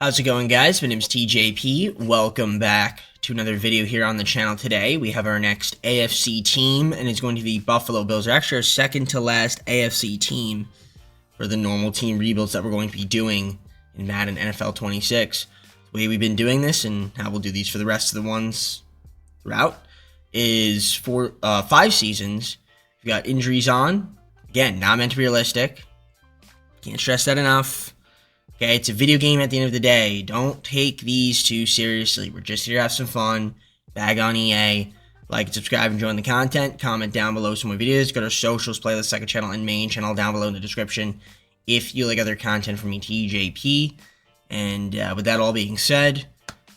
How's it going, guys? My name is TJP. Welcome back to another video here on the channel today. We have our next AFC team, and it's going to be Buffalo Bills. They're actually our second to last AFC team for the normal team rebuilds that we're going to be doing in Madden NFL 26. The way we've been doing this, and how we'll do these for the rest of the ones throughout, is for 5 seasons. We've got injuries on. Again, not meant to be realistic. Can't stress that enough. Okay, it's a video game at the end of the day. Don't take these too seriously. We're just here to have some fun. Bag on EA. Like and subscribe and join the content. Comment down below some more videos. Go to our socials, playlist, second channel, and main channel down below in the description if you like other content from me, TJP. And with that all being said,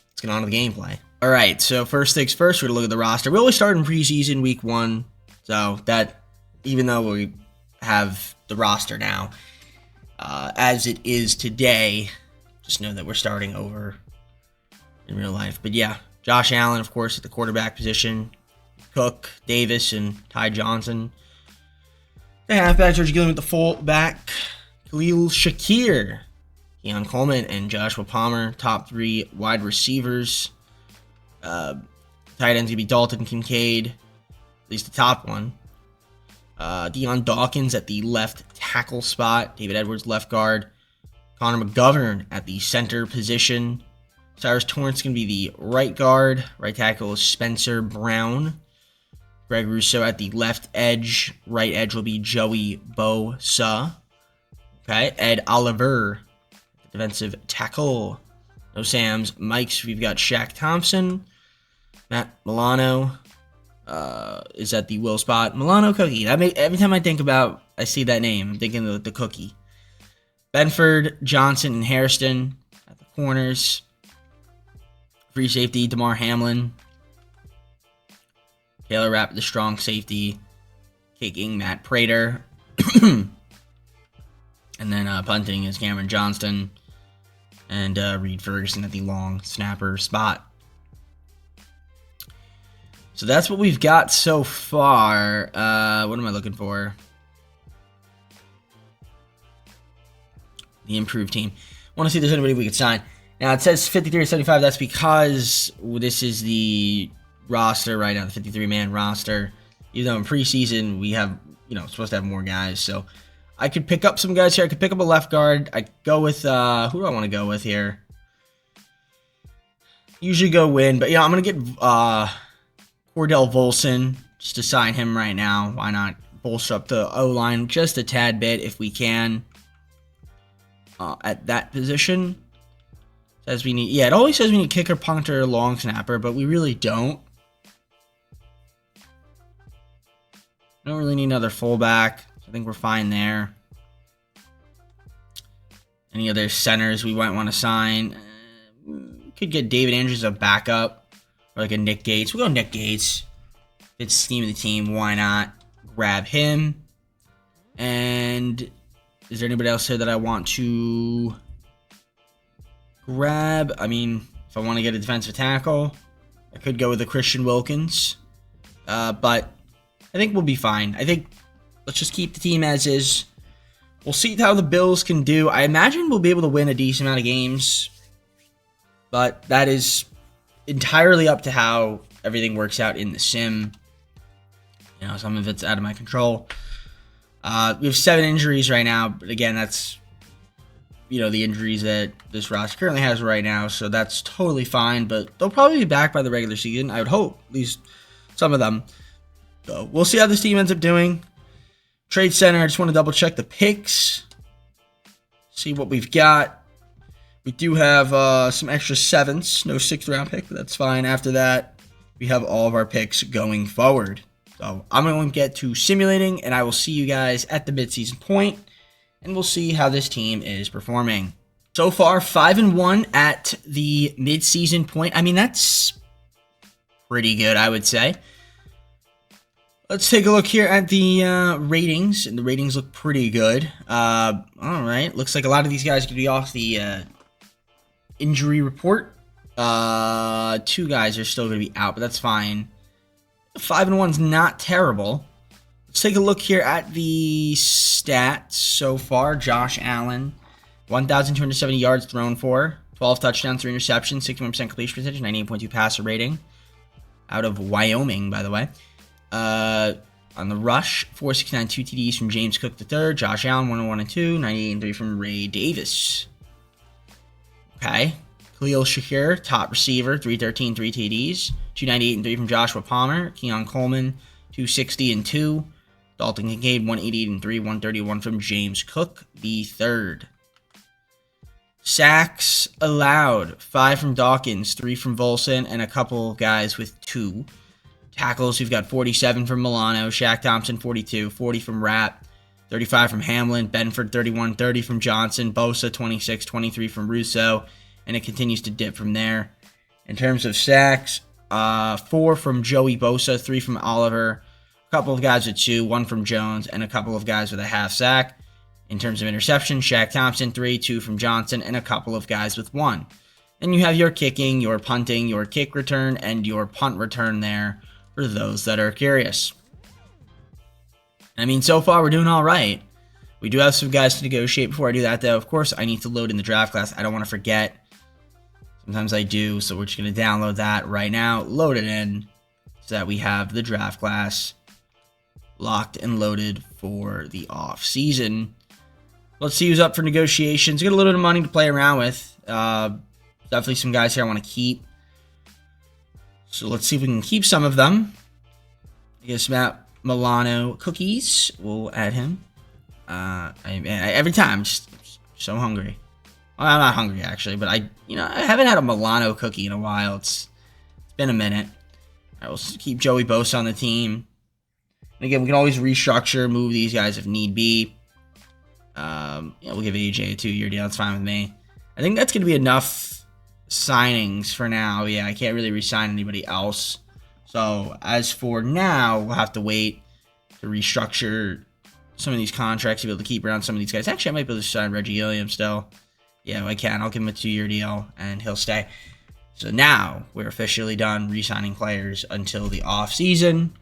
let's get on to the gameplay. Alright, so first things first, we're going to look at the roster. We always start in preseason week 1. So that, even though we have the roster now, as it is today, just know that we're starting over in real life. But yeah, Josh Allen, of course, at the quarterback position. Cook, Davis, and Ty Johnson. The halfbacks are dealing with the fullback. Khalil Shakir, Keon Coleman, and Joshua Palmer. Top 3 wide receivers. Tight ends going to be Dalton Kincaid, at least the top one. Deion Dawkins at the left tackle spot. David Edwards, left guard. Connor McGovern at the center position. Cyrus Torrence going to be the right guard. Right tackle is Spencer Brown. Greg Rousseau at the left edge. Right edge will be Joey Bosa. Okay, Ed Oliver, defensive tackle. No Sam's. Mike's, we've got Shaq Thompson. Matt Milano is at the will spot. Milano Cookie. Every time I see that name, I'm thinking of the cookie. Benford, Johnson, and Hairston at the corners. Free safety, DeMar Hamlin. Taylor Rapp, the strong safety. Kicking, Matt Prater. And then punting is Cameron Johnston. And Reed Ferguson at the long snapper spot. So that's what we've got so far. What am I looking for? The improved team. Want to see if there's anybody we could sign. Now, it says 53 or 75. That's because this is the roster right now, the 53-man roster. Even though in preseason, we have, supposed to have more guys. So I could pick up some guys here. I could pick up a left guard. I'd go with, who do I want to go with here? Usually go win. But, I'm going to get Cordell Volson, just to sign him right now. Why not bolster up the O-line just a tad bit if we can at that position. Says we need, it always says we need kicker, punter, long snapper, but we really don't. Don't really need another fullback. I think we're fine there. Any other centers we might want to sign? Could get David Andrews as a backup. Or like a Nick Gates. We'll go Nick Gates. It's scheme of the team. Why not grab him? And is there anybody else here that I want to grab? I mean, if I want to get a defensive tackle, I could go with a Christian Wilkins. But I think we'll be fine. I think let's just keep the team as is. We'll see how the Bills can do. I imagine we'll be able to win a decent amount of games. But that is entirely up to how everything works out in the sim. Some of it's out of my control. We have 7 injuries right now, but again, that's the injuries that this roster currently has right now, so that's totally fine. But they'll probably be back by the regular season. I would hope, at least some of them. So we'll see how this team ends up doing. Trade Center, I just want to double check the picks, see what we've got. We do have some extra 7s, no 6th round pick, but that's fine. After that, we have all of our picks going forward. So I'm going to get to simulating, and I will see you guys at the midseason point, and we'll see how this team is performing. So far, 5-1 at the midseason point. I mean, that's pretty good, I would say. Let's take a look here at the ratings, and the ratings look pretty good. All right, looks like a lot of these guys could be off the injury report. 2 guys are still going to be out, but that's fine. 5-1's not terrible. Let's take a look here at the stats so far. Josh Allen, 1,270 yards thrown for, 12 touchdowns, 3 interceptions, 61% completion percentage, 98.2 passer rating. Out of Wyoming, by the way. On the rush, 469, 2 TDs from James Cook III. Josh Allen, 101 and 2, 98 and 3 from Ray Davis. Okay. Khalil Shakir, top receiver, 313, 3 TDs. 298 and 3 from Joshua Palmer. Keon Coleman, 260 and 2. Dalton Kincaid, 188 and 3, 131 from James Cook III. Sacks allowed, 5 from Dawkins, 3 from Volson, and a couple guys with 2. Tackles, we've got 47 from Milano, Shaq Thompson, 42, 40 from Rapp, 35 from Hamlin, Benford, 31, 30 from Johnson, Bosa, 26, 23 from Russo, and it continues to dip from there. In terms of sacks, 4 from Joey Bosa, 3 from Oliver, a couple of guys with 2, 1 from Jones, and a couple of guys with a half sack. In terms of interception, Shaq Thompson, 3, 2 from Johnson, and a couple of guys with 1. Then you have your kicking, your punting, your kick return, and your punt return there for those that are curious. I mean, so far we're doing all right. We do have some guys to negotiate. Before I do that, though, of course, I need to load in the draft class. I don't want to forget. Sometimes I do, so we're just going to download that right now, load it in, so that we have the draft class locked and loaded for the off-season. Let's see who's up for negotiations. Get a little bit of money to play around with. Definitely some guys here I want to keep. So let's see if we can keep some of them. I guess Matt Milano Cookies. We'll add him. Every time, I'm just so hungry. Well, I'm not hungry actually, but I haven't had a Milano cookie in a while. It's been a minute. I will keep Joey Bosa on the team. And again, we can always restructure, move these guys if need be. We'll give AJ a 2-year deal. That's fine with me. I think that's going to be enough signings for now. Yeah, I can't really re-sign anybody else. So as for now, we'll have to wait to restructure some of these contracts to be able to keep around some of these guys. Actually, I might be able to sign Reggie Gilliam still. Yeah, I can. I'll give him a 2-year deal, and he'll stay. So now we're officially done re-signing players until the off-season.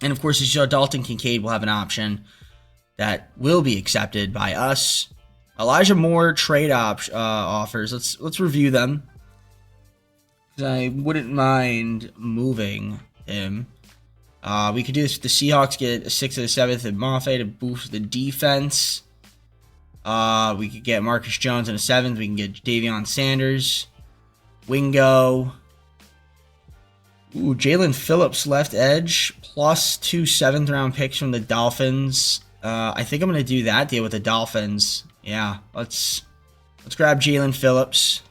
And of course, as you saw, Dalton Kincaid will have an option that will be accepted by us. Elijah Moore trade offers. Let's review them, because I wouldn't mind moving him. We could do this with the Seahawks. Get a 6th or the 7th and Mafe to boost the defense. We could get Marcus Jones in a 7th. We can get Davion Sanders, Wingo. Ooh, Jalen Phillips left edge plus 2 7th-round picks from the Dolphins. I think I'm going to do that deal with the Dolphins. Yeah, let's grab Jalen Phillips.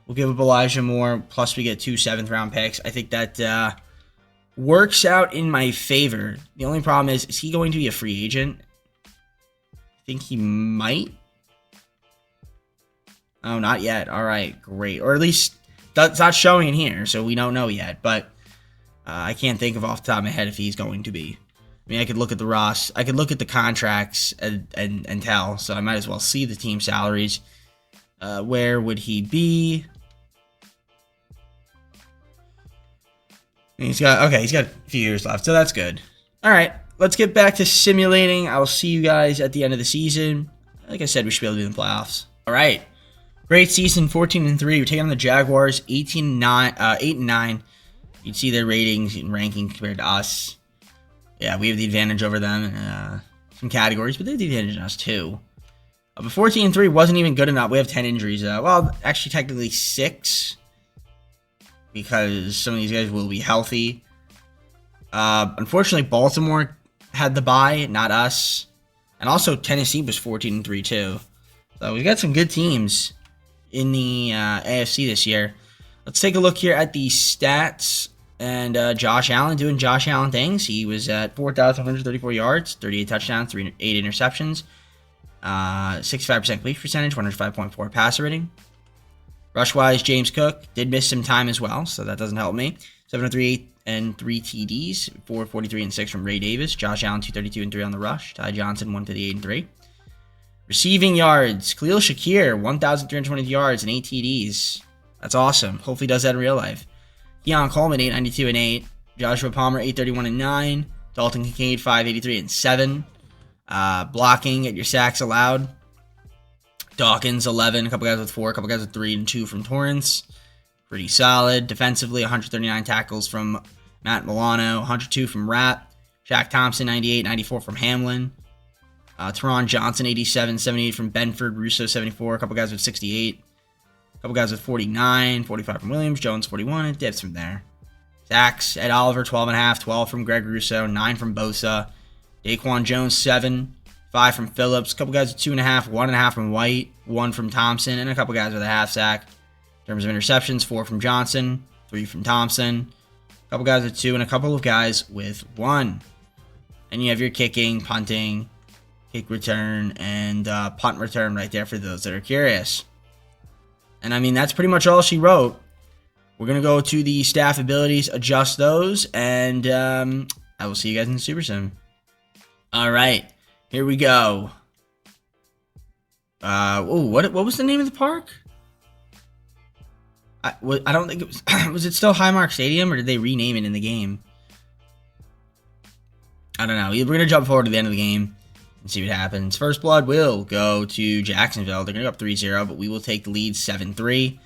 We'll give up Elijah Moore, plus we get 2 7th-round picks. I think that works out in my favor. The only problem is he going to be a free agent? I think he might. Oh, not yet. All right, great. Or at least that's not showing in here, so we don't know yet. But I can't think of off the top of my head if he's going to be. I mean, I could look at the I could look at the contracts and tell, so I might as well see the team salaries. Where would he be? He's got a few years left, so that's good. All right, let's get back to simulating. I will see you guys at the end of the season. Like I said, we should be able to do the playoffs. All right, great season, 14-3. We're taking on the Jaguars, 8-9. You'd see their ratings and ranking compared to us. Yeah, we have the advantage over them in some categories, but they have the advantage in us too. But 14-3 wasn't even good enough. We have 10 injuries. Well, actually, technically 6, because some of these guys will be healthy. Unfortunately, Baltimore had the bye, not us. And also, Tennessee was 14-3 too. So we've got some good teams in the AFC this year. Let's take a look here at the stats. And Josh Allen doing Josh Allen things. He was at 4,134 yards, 38 touchdowns, 8 interceptions, 65% completion percentage, 105.4 passer rating. Rush-wise, James Cook did miss some time as well, so that doesn't help me. 703 and 3 TDs, 443 and 6 from Ray Davis. Josh Allen, 232 and 3 on the rush. Ty Johnson, 158 and 3. Receiving yards, Khalil Shakir, 1,320 yards and 8 TDs. That's awesome. Hopefully does that in real life. Keon Coleman, 892 and 8. Joshua Palmer, 831 and 9. Dalton Kincaid, 583 and 7. Blocking at your sacks allowed. Dawkins, 11. A couple guys with 4. A couple guys with 3 and 2 from Torrance. Pretty solid. Defensively, 139 tackles from Matt Milano. 102 from Rapp. Shaq Thompson, 98. 94 from Hamlin. Teron Johnson, 87. 78 from Benford. Russo, 74. A couple guys with 68. A couple guys with 49. 45 from Williams. Jones, 41. It dips from there. Sacks, Ed Oliver, 12.5. 12 from Greg Russo. 9 from Bosa. Daquan Jones, 7. 5 from Phillips. A couple guys with 2.5. 1.5 from White. 1 from Thompson. And a couple guys with a half sack. In terms of interceptions, 4 from Johnson. 3 from Thompson. A couple guys with 2. And a couple of guys with 1. And you have your kicking, punting, kick return, and punt return right there for those that are curious. And I mean, that's pretty much all she wrote. We're going to go to the staff abilities, adjust those, and I will see you guys in the Super Sim. All right, here we go. What was the name of the park? I don't think it was. Was it still Highmark Stadium, or did they rename it in the game? I don't know. We're going to jump forward to the end of the game and see what happens. First Blood will go to Jacksonville. They're going to go up 3-0, but we will take the lead 7-3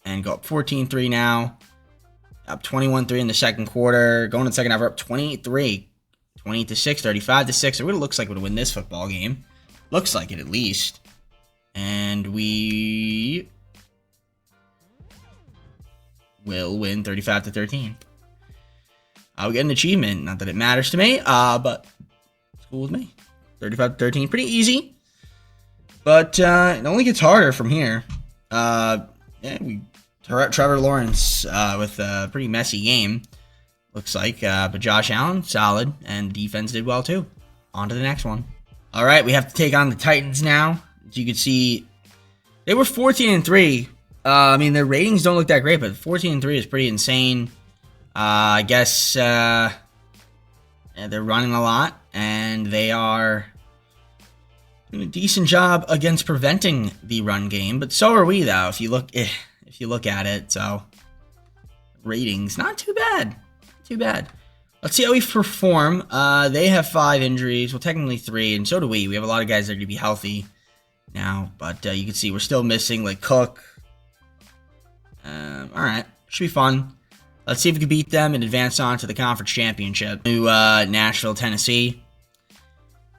and go up 14-3 now. Up 21-3 in the second quarter. Going to the second half, we're up 28-3. 28-6, 35-6. It really looks like we're going to win this football game. Looks like it, at least. And we will win 35-13. I'll get an achievement. Not that it matters to me, but it's cool with me. 35-13, pretty easy. But it only gets harder from here. Trevor Lawrence with a pretty messy game, looks like. But Josh Allen, solid, and the defense did well too. On to the next one. All right, we have to take on the Titans now. As you can see, they were 14-3. I mean, their ratings don't look that great, but 14-3 is pretty insane. I guess they're running a lot, and they are doing a decent job against preventing the run game. But so are we, though. If you look at it, so ratings not too bad, Let's see how we perform. They have 5 injuries, well, technically 3, and so do we. We have a lot of guys that are going to be healthy now, but you can see we're still missing like Cook. All right, should be fun. Let's see if we can beat them and advance on to the conference championship. To Nashville, Tennessee.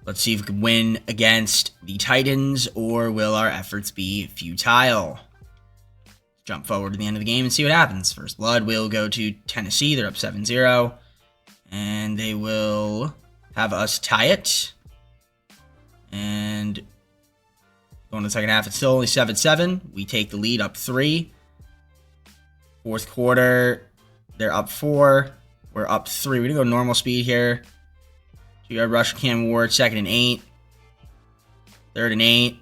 Let's see if we can win against the Titans, or will our efforts be futile? Jump forward to the end of the game and see what happens. First Blood will go to Tennessee. They're up 7-0. And they will have us tie it. And going to the second half, it's still only 7-7. We take the lead up 3. Fourth quarter, they're up 4. We're up 3. We're going to go normal speed here. 2-yard rush for Cam Ward. 2nd and 8. 3rd and 8.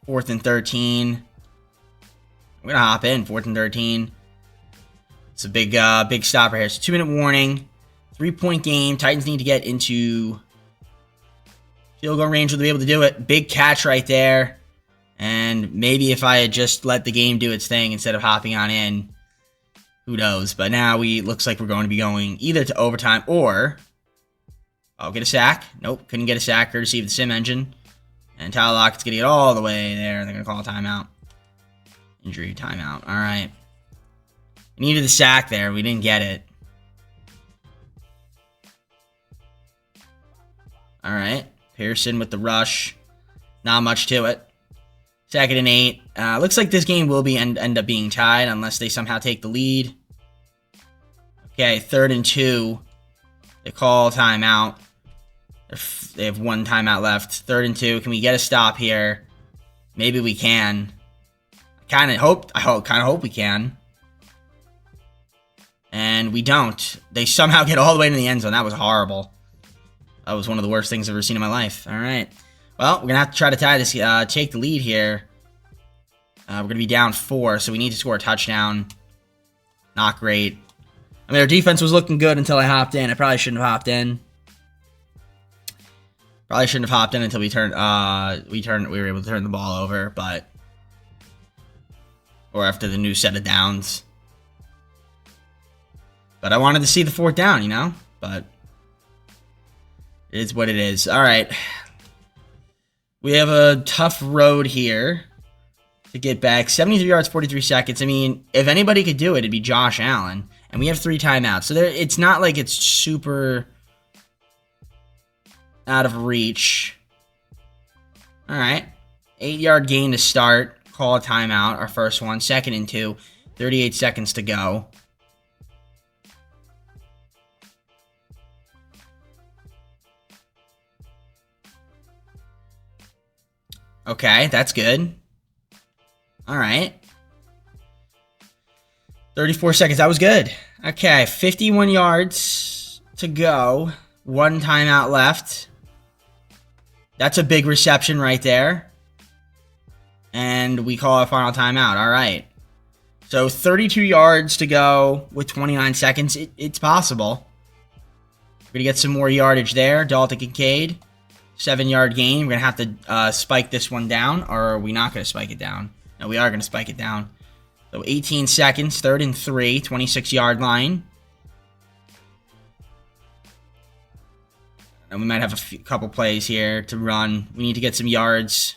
4th and 13. We're going to hop in. 4th and 13. It's a big stopper here. So 2-minute warning. 3-point game. Titans need to get into field goal range. Will they be able to do it? Big catch right there. And maybe if I had just let the game do its thing instead of hopping on in, who knows? But now looks like we're going to be going either to overtime or I'll get a sack. Nope, couldn't get a sack courtesy of the sim engine. And Tyler Lockett's going to get all the way there. They're going to call a timeout. Injury timeout. All right. We needed the sack there. We didn't get it. All right. Pearson with the rush. Not much to it. 2nd and 8. Looks like this game will be end up being tied unless they somehow take the lead. Okay, 3rd and 2. They call timeout. They have 1 timeout left. 3rd and 2. Can we get a stop here? Maybe we can. I kind of hope we can. And we don't. They somehow get all the way into the end zone. That was horrible. That was one of the worst things I've ever seen in my life. All right. Well, we're going to have to try to tie this, take the lead here. We're going to be down 4, so we need to score a touchdown. Not great. I mean, our defense was looking good until I hopped in. I probably shouldn't have hopped in. Probably shouldn't have hopped in until we were able to turn the ball over, but or after the new set of downs. But I wanted to see the 4th down, you know? But it is what it is. All right. We have a tough road here to get back. 73 yards, 43 seconds. I mean, if anybody could do it, it'd be Josh Allen. And we have 3 timeouts. So it's not like it's super out of reach. All right. 8-yard gain to start. Call a timeout. Our first one. 2nd and 2. 38 seconds to go. Okay, that's good. All right. 34 seconds. That was good. Okay, 51 yards to go. 1 timeout left. That's a big reception right there. And we call a final timeout. All right. So 32 yards to go with 29 seconds. It's possible. We're going to get some more yardage there. Dalton Kincaid. 7-yard gain. We're going to have to spike this one down. Or are we not going to spike it down? No, we are going to spike it down. So 18 seconds. 3rd and 3. 26-yard line. And we might have a couple plays here to run. We need to get some yards.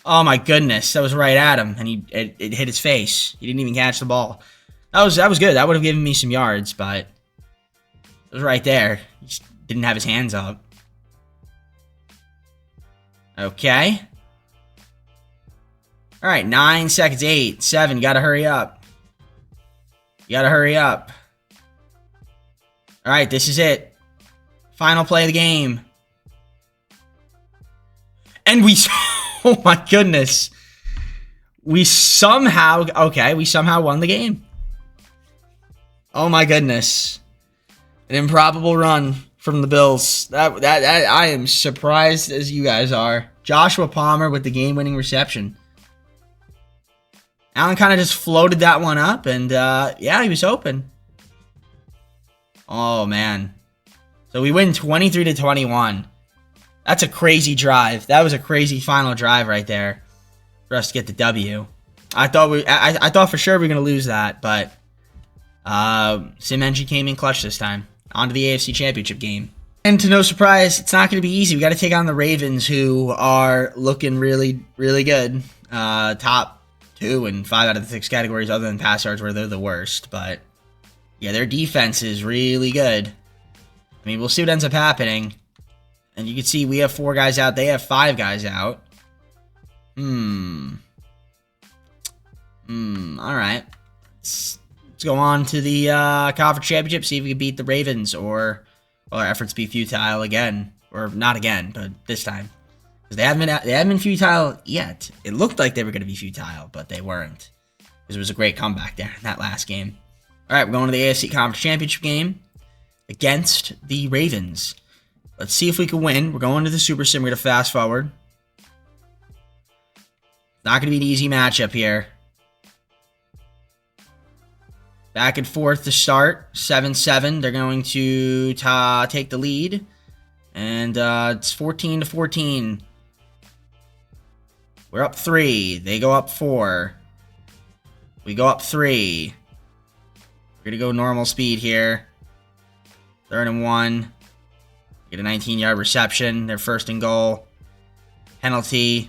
Oh my goodness, that was right at him, and it hit his face. He didn't even catch the ball. That was good. That would have given me some yards, but it was right there. He just didn't have his hands up. Okay. All right, 9 seconds, 8, 7. Gotta hurry up. You gotta hurry up. All right, this is it. Final play of the game. And we... Oh my goodness. We somehow won the game. Oh my goodness. An improbable run from the Bills. That I am surprised as you guys are. Joshua Palmer with the game-winning reception. Allen kind of just floated that one up, and yeah, he was open. Oh man. So we win 23-21. That's a crazy drive. That was a crazy final drive right there for us to get the W. I thought for sure we were going to lose that, but Sim Engie came in clutch this time. On to the AFC Championship game. And to no surprise, it's not going to be easy. We got to take on the Ravens, who are looking really, really good. Top 2 in 5 out of the 6 categories other than pass yards, where they're the worst. But yeah, their defense is really good. I mean, we'll see what ends up happening. And you can see we have 4 guys out. They have 5 guys out. All right. Let's go on to the conference championship. See if we can beat the Ravens, or will our efforts be futile again, or not again, but this time, because they haven't been futile yet. It looked like they were going to be futile, but they weren't, because it was a great comeback there in that last game. All right, we're going to the AFC Conference Championship game against the Ravens. Let's see if we can win. We're going to the Super Sim. We're going to fast forward. Not going to be an easy matchup here. Back and forth to start. 7-7. They're going to take the lead. And it's 14-14. We're up 3. They go up 4. We go up 3. We're going to go normal speed here. 3rd and 1. Get a 19-yard reception. Their 1st and goal. Penalty.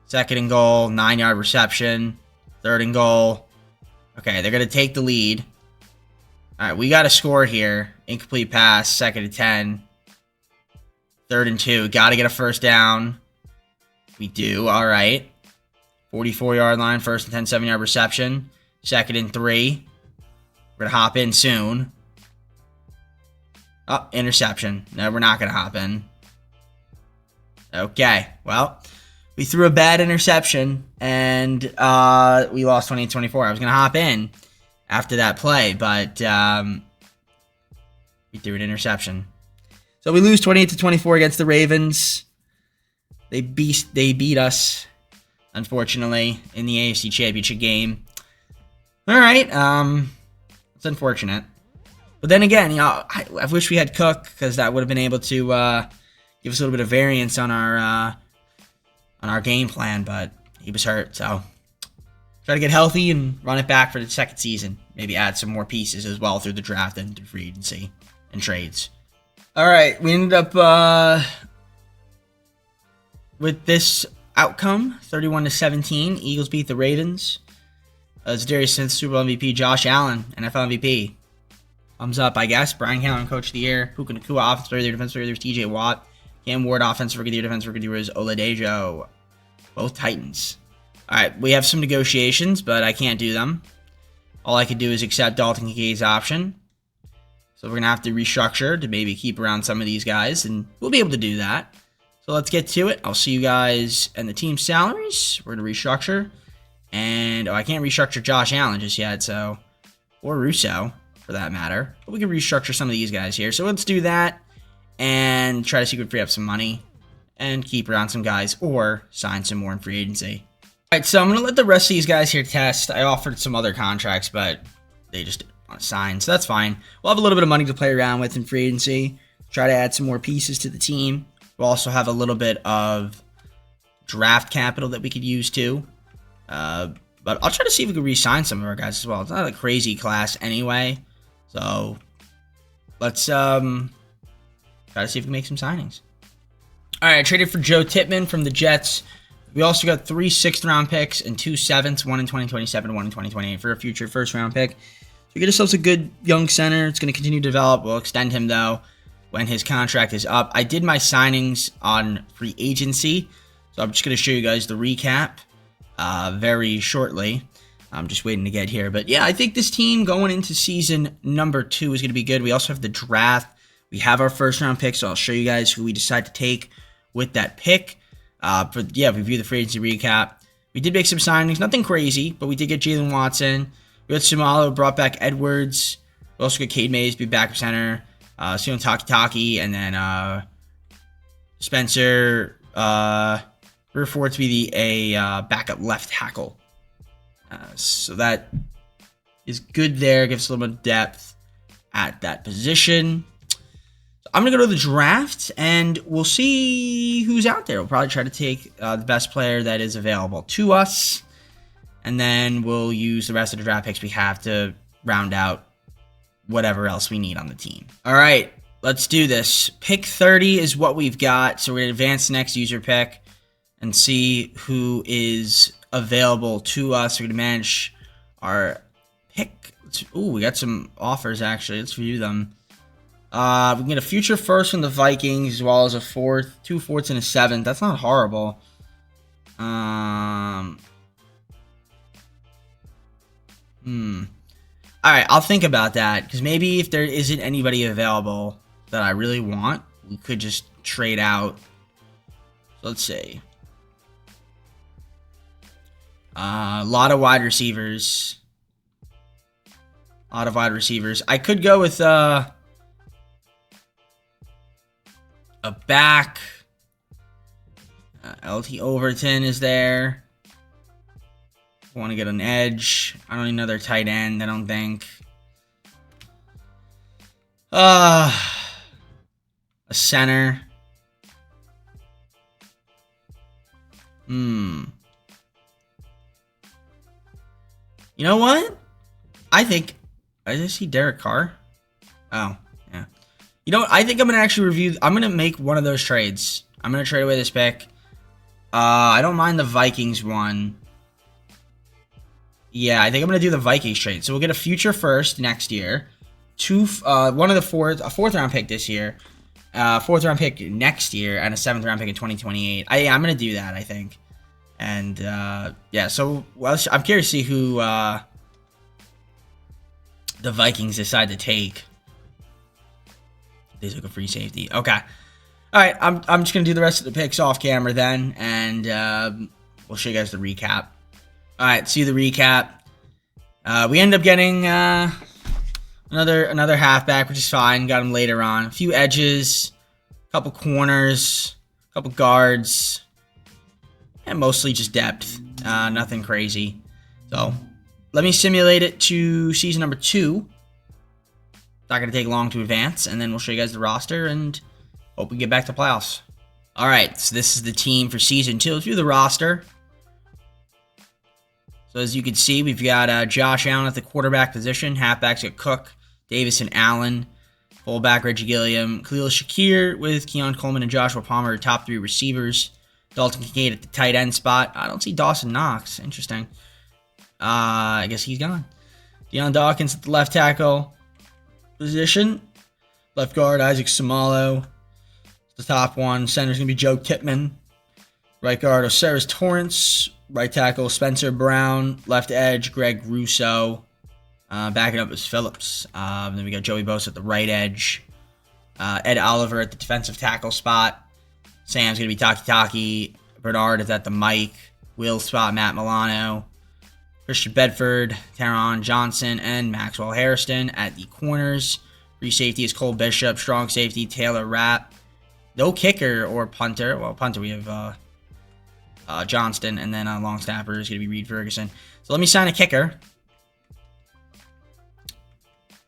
2nd and goal. 9-yard reception. 3rd and goal. Okay, they're going to take the lead. All right, we got to score here. Incomplete pass. 2nd and 10. 3rd and 2. Got to get a 1st down. We do. All right. 44-yard line. 1st and 10. 7-yard reception. 2nd and 3. We're going to hop in soon. Oh, interception. No, we're not going to hop in. Okay, well, we threw a bad interception, and we lost 28-24. I was going to hop in after that play, but we threw an interception. So we lose 28-24 against the Ravens. They beat us, unfortunately, in the AFC Championship game. All right, it's unfortunate. But then again, you know, I wish we had Cook, because that would have been able to give us a little bit of variance on our game plan. But he was hurt, so try to get healthy and run it back for the 2nd season. Maybe add some more pieces as well through the draft and through free agency and trades. All right, we ended up with this outcome, 31-17. Eagles beat the Ravens. Zadarius Smith, Super Bowl MVP. Josh Allen, NFL MVP. Thumbs up, I guess. Brian Callen, Coach of the Year. Puka Nacua, Offensive Rookie of the Year, Defensive Rookie of the Year, TJ Watt. Cam Ward, Offensive Rookie of the Year, Defensive Rookie of the Year is Oladejo. Both Titans. Alright, we have some negotiations, but I can't do them. All I could do is accept Dalton Kincaid's option. So we're going to have to restructure to maybe keep around some of these guys, and we'll be able to do that. So let's get to it. I'll see you guys in the team salaries. We're going to restructure. And, I can't restructure Josh Allen just yet, so, or Russo, for that matter. But we can restructure some of these guys here. So let's do that, and try to see if we can free up some money, and keep around some guys, or sign some more in free agency. Alright, so I'm going to let the rest of these guys here test. I offered some other contracts, but they just didn't want to sign, so that's fine. We'll have a little bit of money to play around with in free agency. Try to add some more pieces to the team. We'll also have a little bit of draft capital that we could use too. But I'll try to see if we can re-sign some of our guys as well. It's not a crazy class anyway. So let's try to see if we can make some signings. Alright, I traded for Joe Tippmann from the Jets. We also got 3 6th-round picks and 2 7ths, one in 2027, one in 2028 for a future first-round pick. So we get ourselves a good young center. It's going to continue to develop. We'll extend him, though, when his contract is up. I did my signings on free agency, so I'm just going to show you guys the recap very shortly. I'm just waiting to get here. But, yeah, I think this team going into season number 2 is going to be good. We also have the draft. We have our first-round pick, so I'll show you guys who we decide to take with that pick. Review the free agency recap. We did make some signings, nothing crazy, but we did get Jalen Watson. We got Sumalo, brought back Edwards. We also got Cade Mays, be backup center. Sion Takitaki, and then Spencer Riford to be the backup left tackle. So that is good there. Gives us a little bit of depth at that position. I'm going to go to the draft, and we'll see who's out there. We'll probably try to take the best player that is available to us, and then we'll use the rest of the draft picks we have to round out whatever else we need on the team. All right, let's do this. Pick 30 is what we've got, so we're going to advance the next user pick and see who is available to us. We're going to manage our pick. Ooh, we got some offers, actually. Let's review them. We can get a future first from the Vikings, as well as a 4th, 2 4ths, and a 7th. That's not horrible. Alright, I'll think about that, because maybe if there isn't anybody available that I really want, we could just trade out. So let's see. A lot of wide receivers. I could go with, a back. LT Overton is there. Want to get an edge. I don't need another tight end, I don't think. A center. You know what? I think... I just see Derek Carr. Oh, yeah. You know what? I think I'm going to actually review... I'm going to make one of those trades. I'm going to trade away this pick. I don't mind the Vikings one. Yeah, I think I'm going to do the Vikings trade. So we'll get a future first next year. One of the a 4th round pick this year. 4th round pick next year. And a 7th round pick in 2028. I'm going to do that, I think. And, yeah, so I'm curious to see who the Vikings decide to take. They took a free safety. Okay. All right, I'm just going to do the rest of the picks off camera then, and we'll show you guys the recap. All right, see the recap. We end up getting another halfback, which is fine. Got him later on. A few edges, a couple corners, a couple guards, and mostly just depth. Nothing crazy. So let me simulate it to season number 2. Not going to take long to advance, and then we'll show you guys the roster and hope we get back to playoffs. All right, so this is the team for season 2. Let's view the roster. So as you can see, we've got Josh Allen at the quarterback position. Halfbacks got Cook, Davis, and Allen. Fullback Reggie Gilliam, Khalil Shakir with Keon Coleman and Joshua Palmer, top 3 receivers. Dalton Kincaid at the tight end spot. I don't see Dawson Knox. Interesting. I guess he's gone. Deion Dawkins at the left tackle position. Left guard, Isaac Samalo. The top one. Center's going to be Joe Tippmann. Right guard, Osiris Torrance. Right tackle, Spencer Brown. Left edge, Greg Russo. Backing up is Phillips. Then we got Joey Bosa at the right edge. Ed Oliver at the defensive tackle spot. Sam's going to be Taki. Bernard is at the Mike. Will spot, Matt Milano. Christian Bedford, Taron Johnson, and Maxwell Hairston at the corners. Free safety is Cole Bishop. Strong safety, Taylor Rapp. No kicker or punter. Well, punter we have Johnston, and then long snapper is going to be Reed Ferguson. So let me sign a kicker.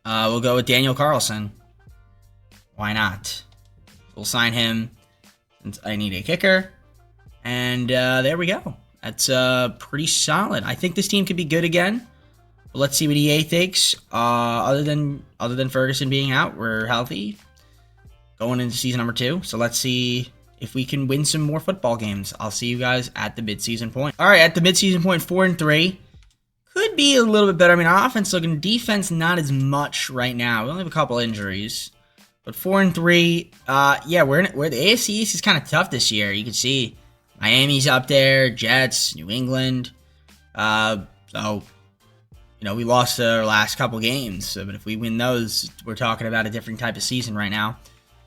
We'll go with Daniel Carlson. Why not? We'll sign him since I need a kicker. And there we go. That's pretty solid. I think this team could be good again. But let's see what EA thinks. Other than Ferguson being out, we're healthy going into season number 2. So let's see if we can win some more football games. I'll see you guys at the midseason point. All right, at the midseason point, 4-3. Could be a little bit better. I mean, our offense looking, defense not as much right now. We only have a couple injuries. But 4-3, yeah, we're the AFC East is kind of tough this year. You can see Miami's up there, Jets, New England. So, you know, we lost our last couple games. So, but if we win those, we're talking about a different type of season right now.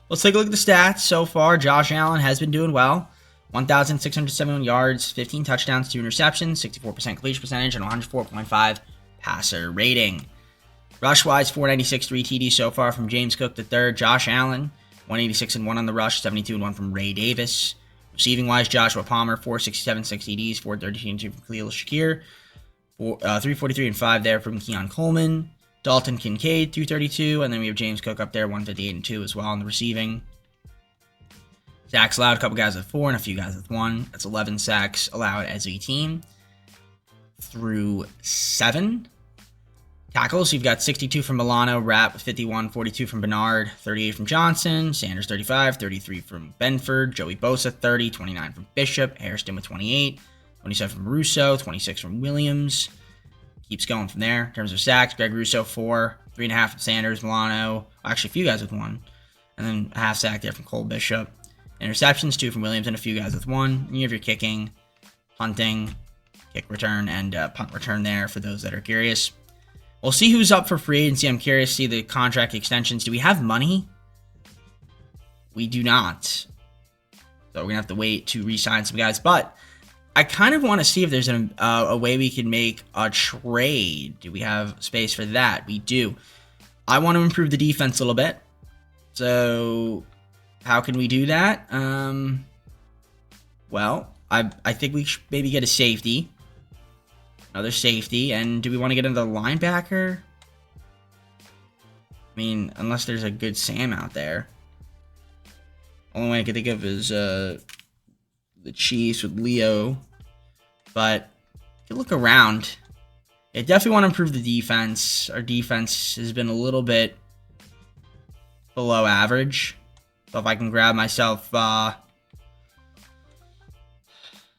Let's take a look at the stats so far. Josh Allen has been doing well. 1,671 yards, 15 touchdowns, 2 interceptions, 64% completion percentage, and 104.5 passer rating. Rush-wise, 496, 3 TDs so far from James Cook III. Josh Allen, 186 and 1 on the rush, 72 and 1 from Ray Davis. Receiving-wise, Joshua Palmer, 467, 6 TDs, 432 and 2 from Khalil Shakir. 343 and 5 there from Keon Coleman. Dalton Kincaid, 232, and then we have James Cook up there, 158 and 2 as well on the receiving. Sacks allowed, a couple guys with 4 and a few guys with 1. That's 11 sacks allowed as a team through 7. Tackles, you've got 62 from Milano, Rapp with 51, 42 from Bernard, 38 from Johnson, Sanders 35, 33 from Benford, Joey Bosa 30, 29 from Bishop, Hairston with 28, 27 from Russo, 26 from Williams. Keeps going from there. In terms of sacks, Greg Russo 4, 3.5 from Sanders, Milano, actually a few guys with 1, and then a half sack there from Cole Bishop. Interceptions, 2 from Williams and a few guys with 1. And you have your kicking, punting, kick return, and punt return there for those that are curious. We'll see who's up for free agency. I'm curious to see the contract extensions. Do we have money? We do not. So we're going to have to wait to re-sign some guys. But I kind of want to see if there's a way we can make a trade. Do we have space for that? We do. I want to improve the defense a little bit. So how can we do that? Well, I think we should maybe get a safety. Another safety. And do we want to get another linebacker? I mean, unless there's a good Sam out there. Only way I can think of is the Chiefs with Leo. But you can look around. I definitely want to improve the defense. Our defense has been a little bit below average. So if I can grab myself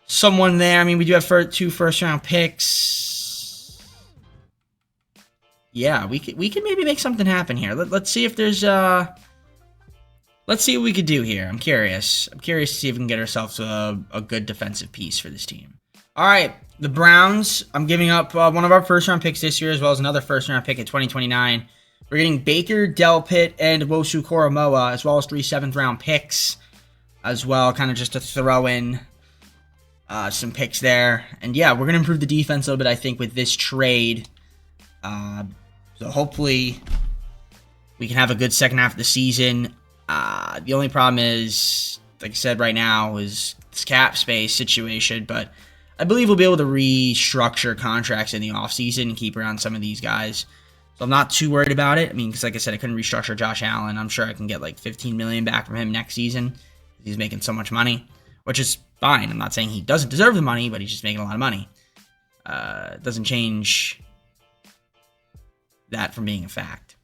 someone there. I mean, we do have 2 first-round picks. Yeah, we could maybe make something happen here. Let's see if there's let's see what we could do here. I'm curious. I'm curious to see if we can get ourselves a good defensive piece for this team. All right, the Browns. I'm giving up one of our first-round picks this year, as well as another first-round pick in 2029. We're getting Baker, Delpit, and Wosu Koromoa, as well as 3 7th-round picks as well, kind of just to throw in some picks there. And yeah, we're going to improve the defense a little bit, I think, with this trade. So hopefully we can have a good second half of the season. The only problem is, like I said right now, is this cap space situation. But I believe we'll be able to restructure contracts in the offseason and keep around some of these guys. So I'm not too worried about it. I mean, because like I said, I couldn't restructure Josh Allen. I'm sure I can get like $15 million back from him next season. He's making so much money, which is fine. I'm not saying he doesn't deserve the money, but he's just making a lot of money. It doesn't change that from being a fact.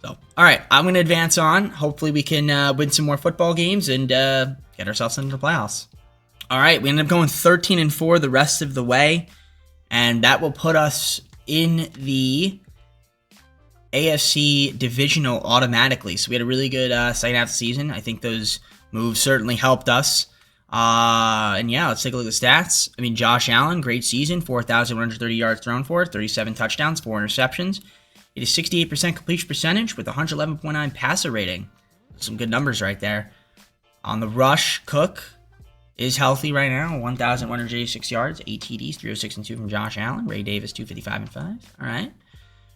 So, all right, I'm going to advance on. Hopefully we can win some more football games and get ourselves into the playoffs. All right, we ended up going 13-4 the rest of the way, and that will put us in the AFC Divisional automatically. So we had a really good second half of the season. I think those moves certainly helped us. And yeah, let's take a look at the stats. I mean, Josh Allen, great season, 4,130 yards thrown for, 37 touchdowns, 4 interceptions. It is 68% completion percentage with 111.9 passer rating. Some good numbers right there. On the rush, Cook is healthy right now, 1,186 yards, 8 TDs, 306 and 2 from Josh Allen. Ray Davis, 255 and 5. All right.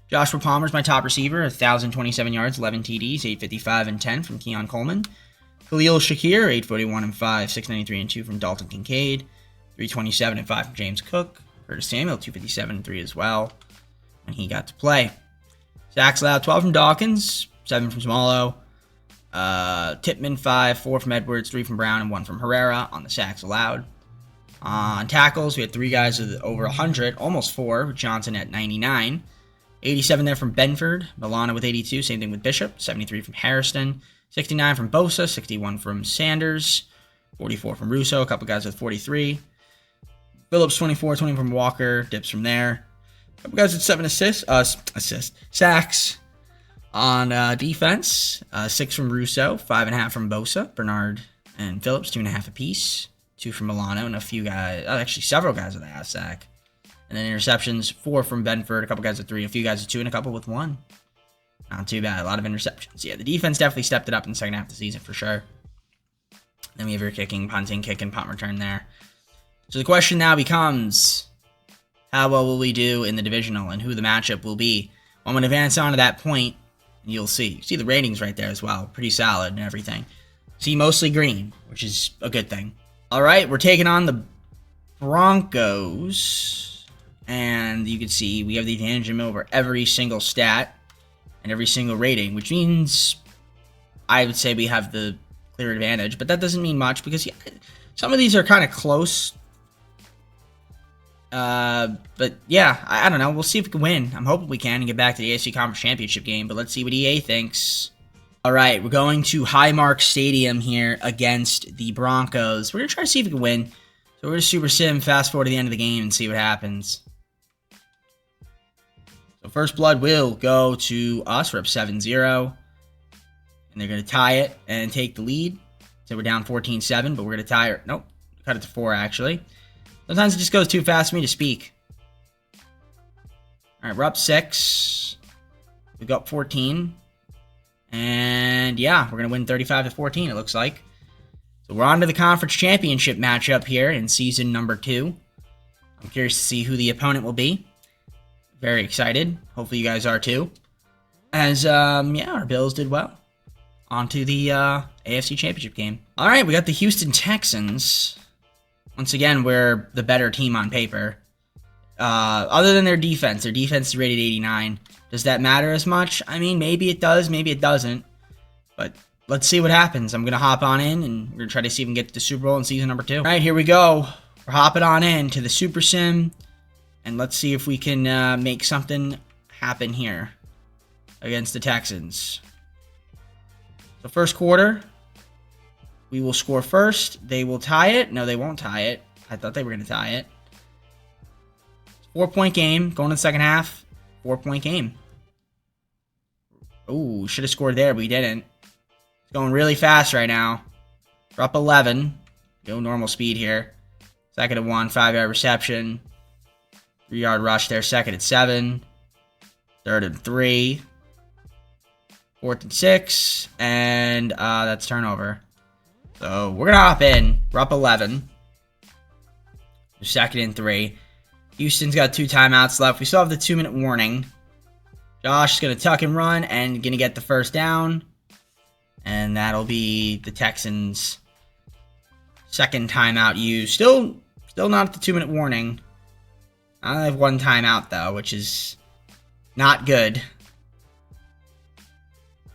Joshua Palmer's my top receiver, 1,027 yards, 11 TDs, 855 and 10 from Keon Coleman. Khalil Shakir, 841 and 5, 693 and 2 from Dalton Kincaid, 327 and 5 from James Cook. Curtis Samuel, 257 and 3 as well when he got to play. Sacks allowed, 12 from Dawkins, 7 from Smallwood. Tippmann, 5, 4 from Edwards, 3 from Brown, and 1 from Herrera on the sacks allowed. On tackles, we had 3 guys with over 100, almost 4, with Johnson at 99. 87 there from Benford, Milana with 82, same thing with Bishop, 73 from Harrison, 69 from Bosa, 61 from Sanders, 44 from Russo, a couple guys with 43. Phillips, 24, 20 from Walker, dips from there. A couple guys with 7 sacks. On defense, 6 from Russo, 5.5 from Bosa, Bernard and Phillips, 2.5 apiece, 2 from Milano, and a few guys, actually several guys with a half sack. And then interceptions, 4 from Benford, a couple guys with 3, a few guys with 2, and a couple with 1. Not too bad, a lot of interceptions. Yeah, the defense definitely stepped it up in the second half of the season for sure. Then we have your kicking, punting, kicking, punt return there. So the question now becomes, how well will we do in the divisional and who the matchup will be? Well, I'm going to advance on to that point, and you'll see. You see the ratings right there as well. Pretty solid and everything. See mostly green, which is a good thing. All right, we're taking on the Broncos. And you can see we have the advantage in over every single stat and every single rating, which means I would say we have the clear advantage. But that doesn't mean much because yeah, some of these are kind of close. But yeah, I don't know. We'll see if we can win. I'm hoping we can and get back to the AFC Conference Championship game. But let's see what EA thinks. All right, we're going to Highmark Stadium here against the Broncos. We're going to try to see if we can win. So we're going to Super Sim, fast forward to the end of the game and see what happens. So first blood will go to us. We're up 7-0. And they're going to tie it and take the lead. So we're down 14-7, but we're going to tie it. Nope. Cut it to 4, actually. Sometimes it just goes too fast for me to speak. All right, we're up 6. We got 14. And yeah, we're going to win 35-14, it looks like. So we're on to the conference championship matchup here in season number 2. I'm curious to see who the opponent will be. Very excited. Hopefully you guys are too. As, yeah, our Bills did well. On to the AFC Championship game. All right, we got the Houston Texans. Once again, we're the better team on paper. Other than their defense is rated 89. Does that matter as much? I mean, maybe it does, maybe it doesn't. But let's see what happens. I'm going to hop on in, and we're going to try to see if we can get to the Super Bowl in season number 2. All right, here we go. We're hopping on in to the Super Sim. And let's see if we can make something happen here against the Texans. So first quarter, we will score first. They will tie it. No, they won't tie it. I thought they were going to tie it. 4-point game. Going to the second half. 4-point game. Ooh, should have scored there, but we didn't. It's going really fast right now. We're up 11. Go normal speed here. Second and 1, 5-yard reception. 3-yard rush there. Second and 7. Third and 3. Fourth and 6. And that's turnover. So we're going to hop in. We're up 11. Second and 3. Houston's got 2 timeouts left. We still have the 2-minute warning. Josh is going to tuck and run and going to get the first down. And that'll be the Texans' second timeout used. Still not at the 2-minute warning. I have 1 timeout, though, which is not good.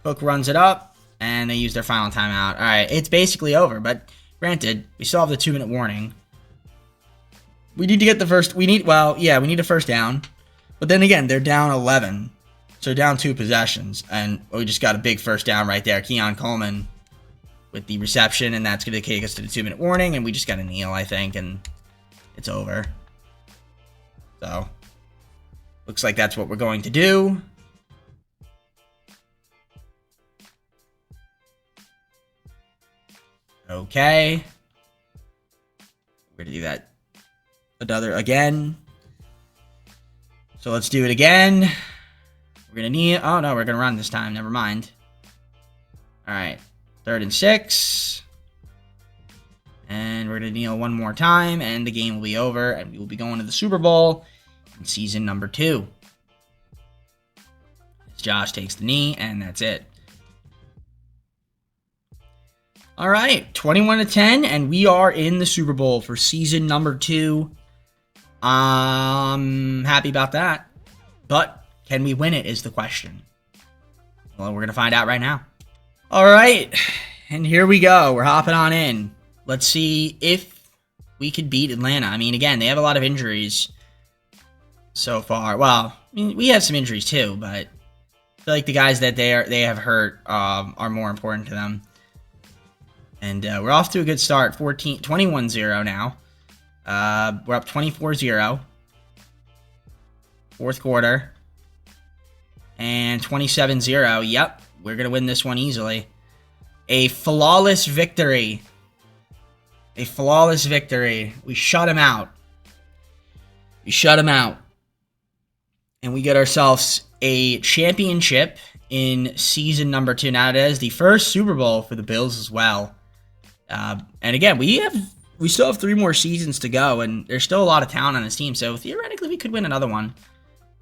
Cook runs it up, and they use their final timeout. All right, it's basically over, but granted, we still have the 2-minute warning. We need to get the first... we need a first down. But then again, they're down 11. So down 2 possessions. And we just got a big first down right there. Keon Coleman with the reception, and that's going to take us to the 2-minute warning, and we just got to kneel, I think, and it's over. So, looks like that's what we're going to do. Okay. We're going to do that again. So let's do it again. We're going to kneel. Oh, no, we're going to run this time. Never mind. All right. 3rd and 6. And we're going to kneel one more time, and the game will be over, and we will be going to the Super Bowl in season number 2. As Josh takes the knee, and that's it. All right, 21-10, and we are in the Super Bowl for season number 2. I'm happy about that, but can we win it is the question. Well, we're going to find out right now. All right, and here we go. We're hopping on in. Let's see if we could beat Atlanta. I mean, again, they have a lot of injuries so far. Well, I mean, we have some injuries too, but I feel like the guys that they have hurt are more important to them. And we're off to a good start. 21-0 now. We're up 24-0. Fourth quarter. And 27-0. Yep, we're going to win this one easily. A flawless victory. A flawless victory. We shut him out. We shut him out. And we get ourselves a championship in season number 2. Now, it is the first Super Bowl for the Bills as well. And again, we still have 3 more seasons to go, and there's still a lot of talent on this team, so theoretically we could win another one.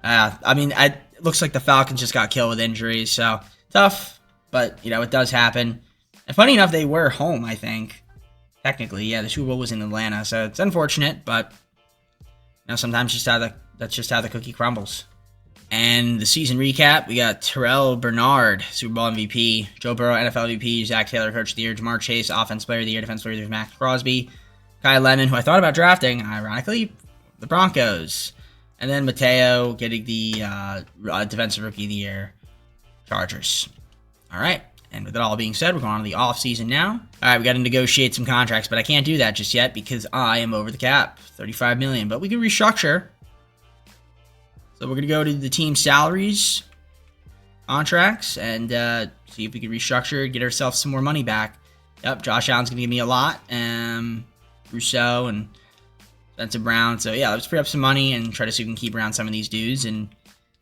I mean, it looks like the Falcons just got killed with injuries, so tough, but, you know, it does happen. And funny enough, they were home, I think. Technically, yeah, the Super Bowl was in Atlanta, so it's unfortunate, but, you know, sometimes that's just how the cookie crumbles. And the season recap, we got Terrell Bernard, Super Bowl MVP, Joe Burrow, NFL MVP, Zach Taylor, Coach of the Year, Jamar Chase, Offense Player of the Year, Defense Player of the Year, Max Crosby, Kyle Lennon, who I thought about drafting, ironically, the Broncos, and then Mateo getting the Defensive Rookie of the Year, Chargers. All right, and with it all being said, we're going on to the off-season now. All right, we got to negotiate some contracts, but I can't do that just yet because I am over the cap, $35 million, but we can restructure. So we're going to go to the team salaries, contracts, and see if we can restructure, get ourselves some more money back. Yep, Josh Allen's going to give me a lot. Rousseau and Spencer Brown. So yeah, let's free up some money and try to see if we can keep around some of these dudes and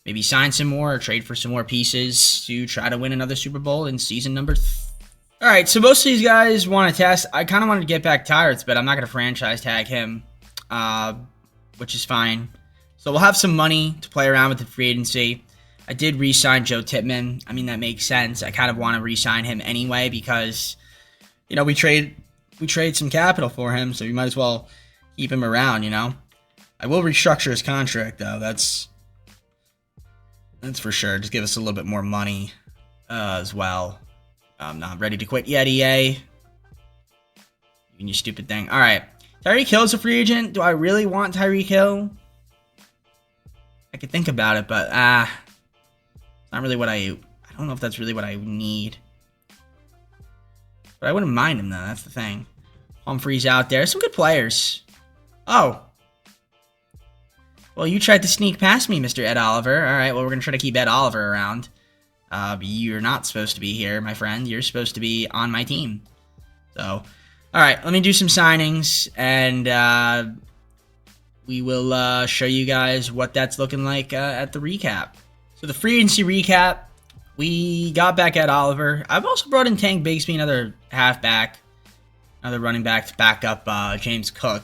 maybe sign some more or trade for some more pieces to try to win another Super Bowl in season number 3. All right, so most of these guys want to test. I kind of wanted to get back Tyrants, but I'm not going to franchise tag him, which is fine. So we'll have some money to play around with the free agency. I did re-sign Joe Tippmann. I mean, that makes sense. I kind of want to re-sign him anyway because, you know, we trade some capital for him, so we might as well keep him around, you know. I will restructure his contract, though. That's for sure. Just give us a little bit more money as well. I'm not ready to quit yet, EA. You stupid thing. All right. Tyreek Hill's a free agent. Do I really want Tyreek Hill? I could think about it, but not really what I don't know if that's really what I need. But I wouldn't mind him, though. That's the thing. Humphrey's out there. Some good players. Oh. Well, you tried to sneak past me, Mr. Ed Oliver. All right, well, we're going to try to keep Ed Oliver around. You're not supposed to be here, my friend. You're supposed to be on my team. So, all right, let me do some signings, and we will show you guys what that's looking like at the recap. So the free agency recap, we got back Ed Oliver. I've also brought in Tank Bigsby, another halfback, another running back to back up James Cook.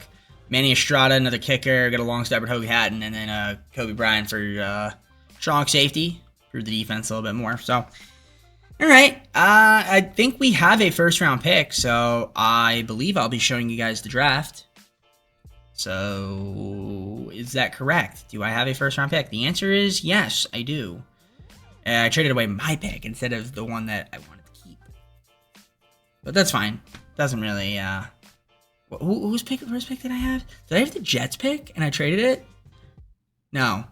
Manny Estrada, another kicker. Got a long snapper, Hoagie Hatton, and then Kobe Bryant for strong safety. Improve the defense a little bit more. So, all right. I think we have a first-round pick, so I believe I'll be showing you guys the draft. So, is that correct? Do I have a first-round pick? The answer is yes, I do. I traded away my pick instead of the one that I wanted to keep. But that's fine. Doesn't really, whose pick? First pick did I have? Did I have the Jets pick and I traded it? No.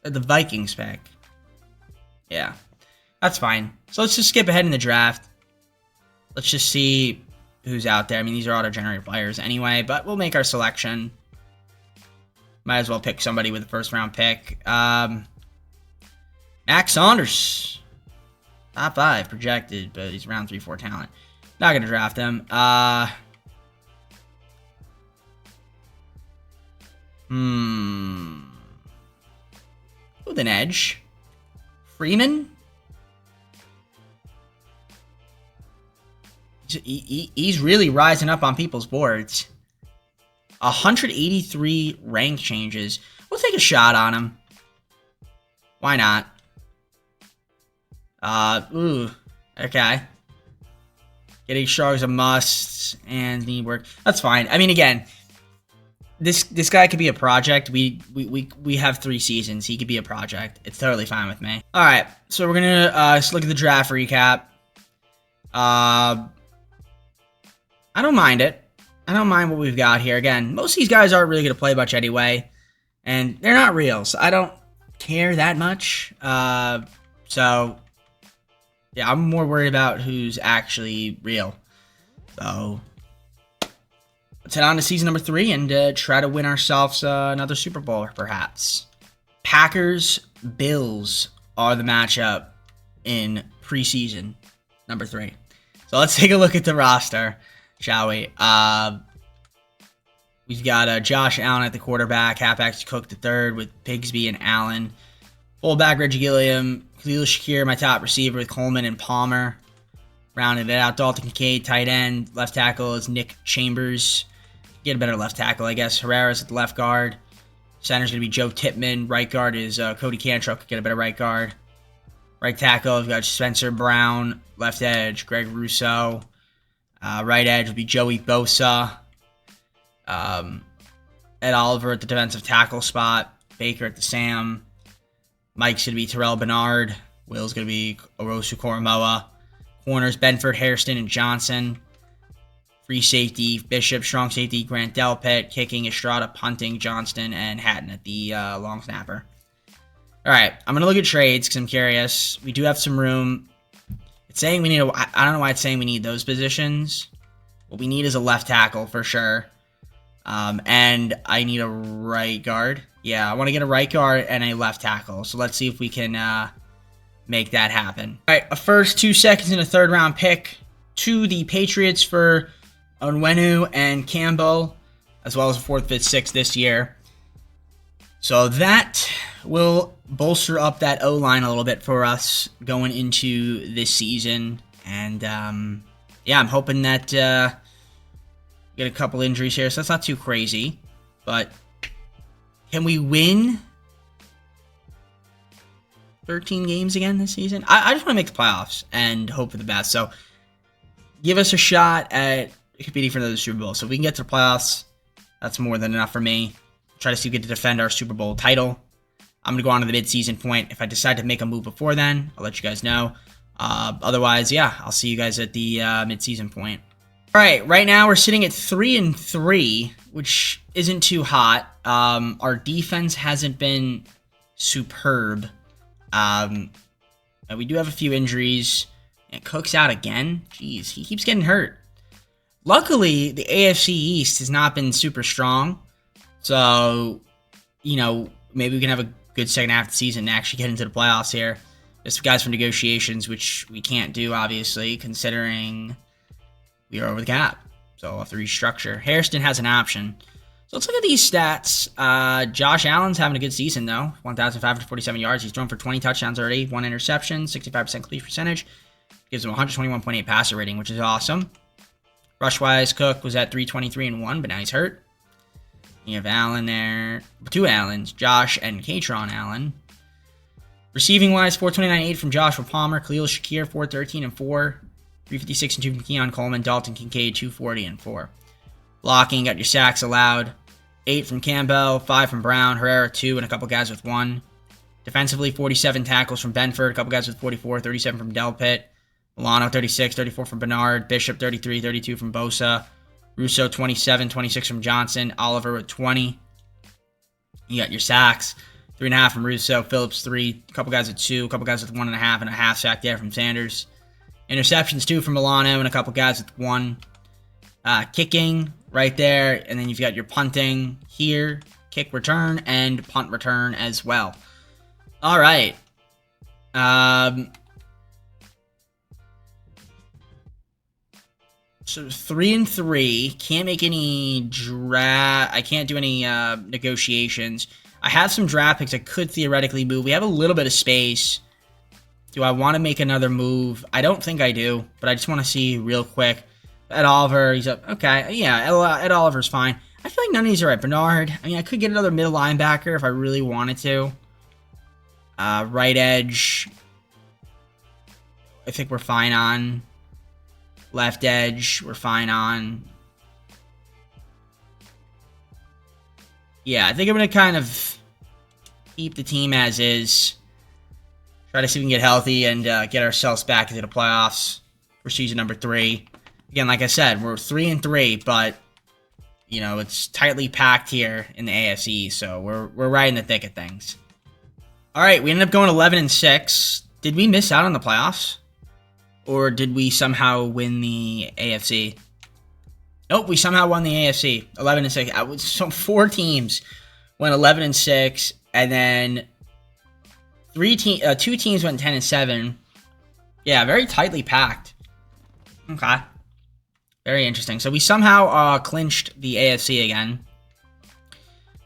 The Vikings pick. Yeah. That's fine. So let's just skip ahead in the draft. Let's just see who's out there. I mean, these are auto-generated players anyway, but we'll make our selection. Might as well pick somebody with a first-round pick. Max Saunders. Top 5 projected, but he's round 3-4 talent. Not going to draft him. With an edge. Freeman? He's really rising up on people's boards. 183 rank changes. We'll take a shot on him. Why not? Okay. Getting strong is a must, and need work. That's fine. I mean, again, this guy could be a project. We have 3 seasons. He could be a project. It's totally fine with me. All right, so we're gonna just look at the draft recap. I don't mind it. I don't mind what we've got here. Again, most of these guys aren't really gonna play much anyway, and they're not real, so I don't care that much. So yeah, I'm more worried about who's actually real. So let's head on to season number 3 and try to win ourselves another Super Bowl, perhaps. Packers, Bills are the matchup in preseason number 3. So let's take a look at the roster, shall we? We've got Josh Allen at the quarterback, halfbacks Cook the third with Bigsby and Allen. Fullback Reggie Gilliam, Khalil Shakir, my top receiver with Coleman and Palmer. Rounded it out, Dalton Kincaid, tight end. Left tackle is Nick Chambers. Get a better left tackle, I guess. Herrera's at the left guard. Center's going to be Joe Tippmann. Right guard is Cody Cantrell. Get a better right guard. Right tackle, we've got Spencer Brown. Left edge, Greg Rousseau. Right edge will be Joey Bosa. Ed Oliver at the defensive tackle spot. Baker at the Sam. Mike's going to be Terrell Bernard. Will's going to be Orosu Koromoa. Corners, Benford, Hairston, and Johnson. Free safety, Bishop. Strong safety, Grant Delpit. Kicking, Estrada, punting, Johnston, and Hatton at the long snapper. All right, I'm going to look at trades because I'm curious. We do have some room. It's saying we need I don't know why it's saying we need those positions. What we need is a left tackle for sure. And I need a right guard. Yeah, I want to get a right guard and a left tackle. So let's see if we can make that happen. All right, a first, 2 seconds, and a third-round pick to the Patriots for Onwenu and Campbell, as well as a 4th, 5th, 6th this year. So that will bolster up that O-line a little bit for us going into this season. And, yeah, I'm hoping that get a couple injuries here, so that's not too crazy. But can we win 13 games again this season? I just want to make the playoffs and hope for the best. So give us a shot at competing for another Super Bowl. So if we can get to the playoffs, that's more than enough for me. Try to see if we get to defend our Super Bowl title. I'm going to go on to the mid-season point. If I decide to make a move before then, I'll let you guys know. Otherwise, yeah, I'll see you guys at the mid-season point. All right, right now we're sitting at 3-3, which isn't too hot. Our defense hasn't been superb. We do have a few injuries. And Cook's out again. Jeez, he keeps getting hurt. Luckily, the AFC East has not been super strong. So, you know, maybe we can have a good second half of the season and actually get into the playoffs here. Just guys for negotiations, which we can't do, obviously, considering we are over the cap. So I'll have to restructure. Hairston has an option. So let's look at these stats. Josh Allen's having a good season, though. 1,547 yards. He's thrown for 20 touchdowns already. 1 interception. 65% completion percentage. Gives him 121.8 passer rating, which is awesome. Rush-wise, Cook was at 323-1, but now he's hurt. You have Allen there. 2 Allens. Josh and Katron Allen. Receiving-wise, 429.8 from Joshua Palmer. Khalil Shakir, 413-4. 356-2 from Keon Coleman. Dalton Kincaid, 240-4. Blocking, got your sacks allowed. 8 from Campbell, 5 from Brown, Herrera 2, and a couple guys with 1. Defensively, 47 tackles from Benford, a couple guys with 44, 37 from Delpit. Milano, 36, 34 from Bernard. Bishop, 33, 32 from Bosa. Russo, 27, 26 from Johnson. Oliver with 20. You got your sacks. 3.5 from Russo. Phillips 3. A couple guys at 2. A couple guys with 1.5 and a half sack there from Sanders. Interceptions 2 from Milano and a couple guys with 1. Kicking right there, and then you've got your punting here, kick return, and punt return as well. All right. So 3-3. Can't make any draft. I can't do any negotiations. I have some draft picks I could theoretically move. We have a little bit of space. Do I want to make another move? I don't think I do, but I just want to see real quick. Ed Oliver, he's up. Okay, yeah, Ed Oliver's fine. I feel like none of these are right. Bernard, I mean, I could get another middle linebacker if I really wanted to. Right edge, I think we're fine on. Left edge, we're fine on. Yeah, I think I'm going to kind of keep the team as is. Try to see if we can get healthy and get ourselves back into the playoffs for season number 3. Again, like I said, we're 3-3, but, you know, it's tightly packed here in the AFC, so we're right in the thick of things. All right, we ended up going 11-6. Did we miss out on the playoffs? Or did we somehow win the AFC? Nope, we somehow won the AFC. 11-6. So 4 teams went 11-6, and then 2 teams went 10-7. Yeah, very tightly packed. Okay. Very interesting. So we somehow clinched the AFC again.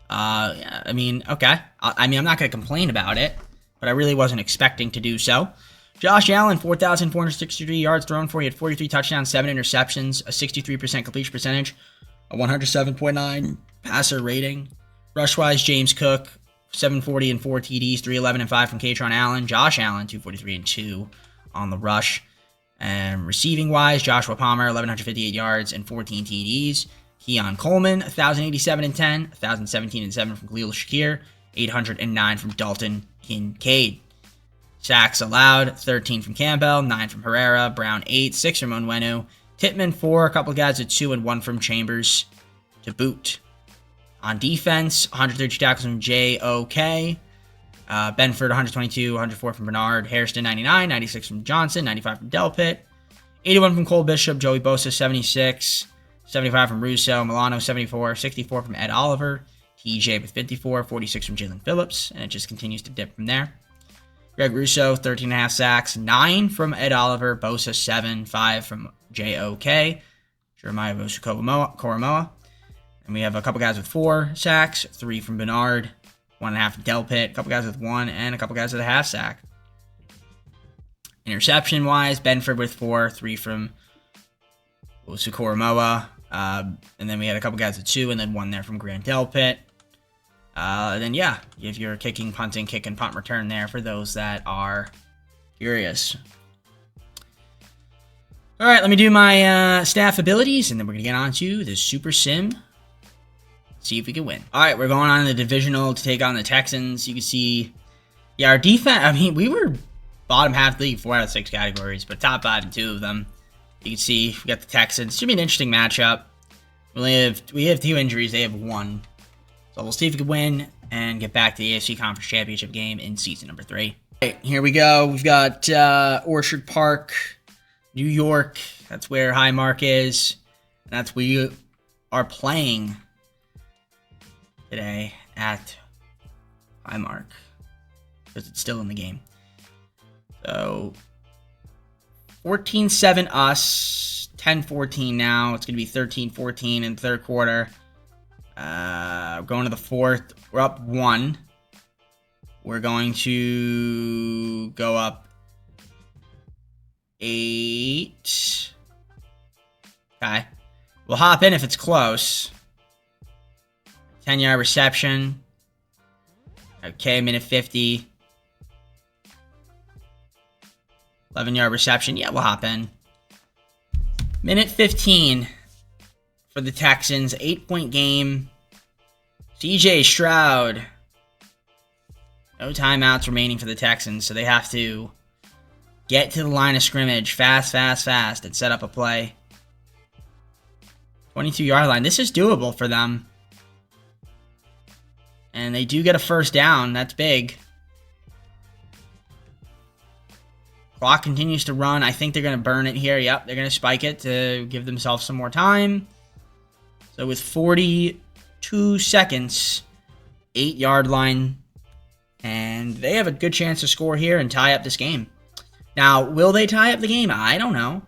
Yeah, I mean, okay. I'm not going to complain about it, but I really wasn't expecting to do so. Josh Allen, 4,463 yards thrown for. He had 43 touchdowns, 7 interceptions, a 63% completion percentage, a 107.9 passer rating. Rush-wise, James Cook, 740 and 4 TDs, 311 and 5 from Katron Allen. Josh Allen, 243 and 2 on the rush. And receiving-wise, Joshua Palmer, 1,158 yards and 14 TDs. Keon Coleman, 1,087 and 10, 1,017 and 7 from Khalil Shakir, 809 from Dalton Kincaid. Sacks allowed, 13 from Campbell, 9 from Herrera, Brown 8, 6 from Onwenu, Tittman 4, a couple guys at 2, and 1 from Chambers to boot. On defense, 130 tackles from J.O.K., Benford 122, 104 from Bernard, Hairston 99, 96 from Johnson, 95 from Delpit, 81 from Cole Bishop, Joey Bosa 76, 75 from Russo, Milano 74, 64 from Ed Oliver, TJ with 54, 46 from Jalen Phillips, and it just continues to dip from there. Greg Russo, 13.5 sacks, 9 from Ed Oliver, Bosa 7, 5 from J.O.K., Jeremiah Bosa-Koromoa, and we have a couple guys with 4 sacks, 3 from Bernard, 1.5 from Delpit, a couple guys with 1, and a couple guys with a half sack. Interception-wise, Benford with 4, 3 from Bosa-Koromoa, and then we had a couple guys with 2, and then 1 there from Grant Delpit. Then, yeah, you have your kicking, punting, kick, and punt return there for those that are curious. All right, let me do my staff abilities, and then we're going to get on to the Super Sim. See if we can win. All right, we're going on the Divisional to take on the Texans. You can see, yeah, our defense, I mean, we were bottom half of the league, 4 out of 6 categories, but top 5 in 2 of them. You can see we got the Texans. Should be an interesting matchup. We have 2 injuries. They have 1. So we'll see if we can win and get back to the AFC Conference Championship game in season number 3. All right, here we go. We've got Orchard Park, New York. That's where Highmark is. And that's where we are playing today at Highmark, because it's still in the game. So 14-7 us, 10-14 now. It's going to be 13-14 in the third quarter. Going to the fourth. We're up 1. We're going to go up 8. Okay. We'll hop in if it's close. 10-yard reception. Okay, minute 50. 11-yard reception. Yeah, we'll hop in. Minute 15 for the Texans. 8-point game. CJ Stroud. No timeouts remaining for the Texans, so they have to get to the line of scrimmage fast, and set up a play. 22-yard line. This is doable for them. And they do get a first down. That's big. Clock continues to run. I think they're going to burn it here. Yep, they're going to spike it to give themselves some more time. So with 42 seconds, 8-yard line. And they have a good chance to score here and tie up this game. Now, will they tie up the game? I don't know.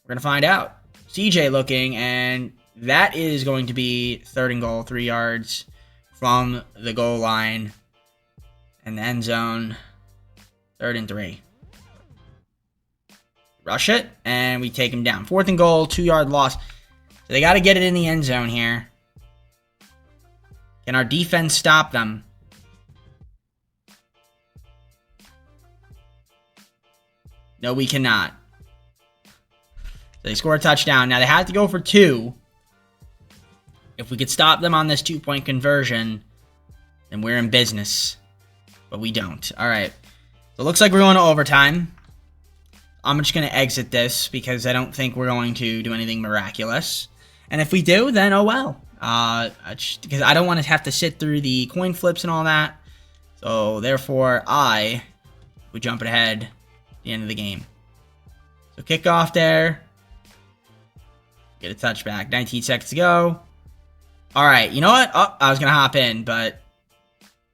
We're going to find out. CJ looking, and that is going to be 3rd and goal, 3 yards from the goal line and the end zone. 3rd and 3. Rush it, and we take him down. 4th and goal, 2-yard loss. So they got to get it in the end zone here. Can our defense stop them? No, we cannot. So they score a touchdown. Now they have to go for 2. If we could stop them on this 2-point conversion, then we're in business. But we don't. All right. So it looks like we're going to overtime. I'm just going to exit this because I don't think we're going to do anything miraculous. And if we do, then oh well. Because I don't want to have to sit through the coin flips and all that. So therefore, we jump ahead at the end of the game. So kickoff there. Get a touchback. 19 seconds to go. All right. You know what? Oh, I was going to hop in, but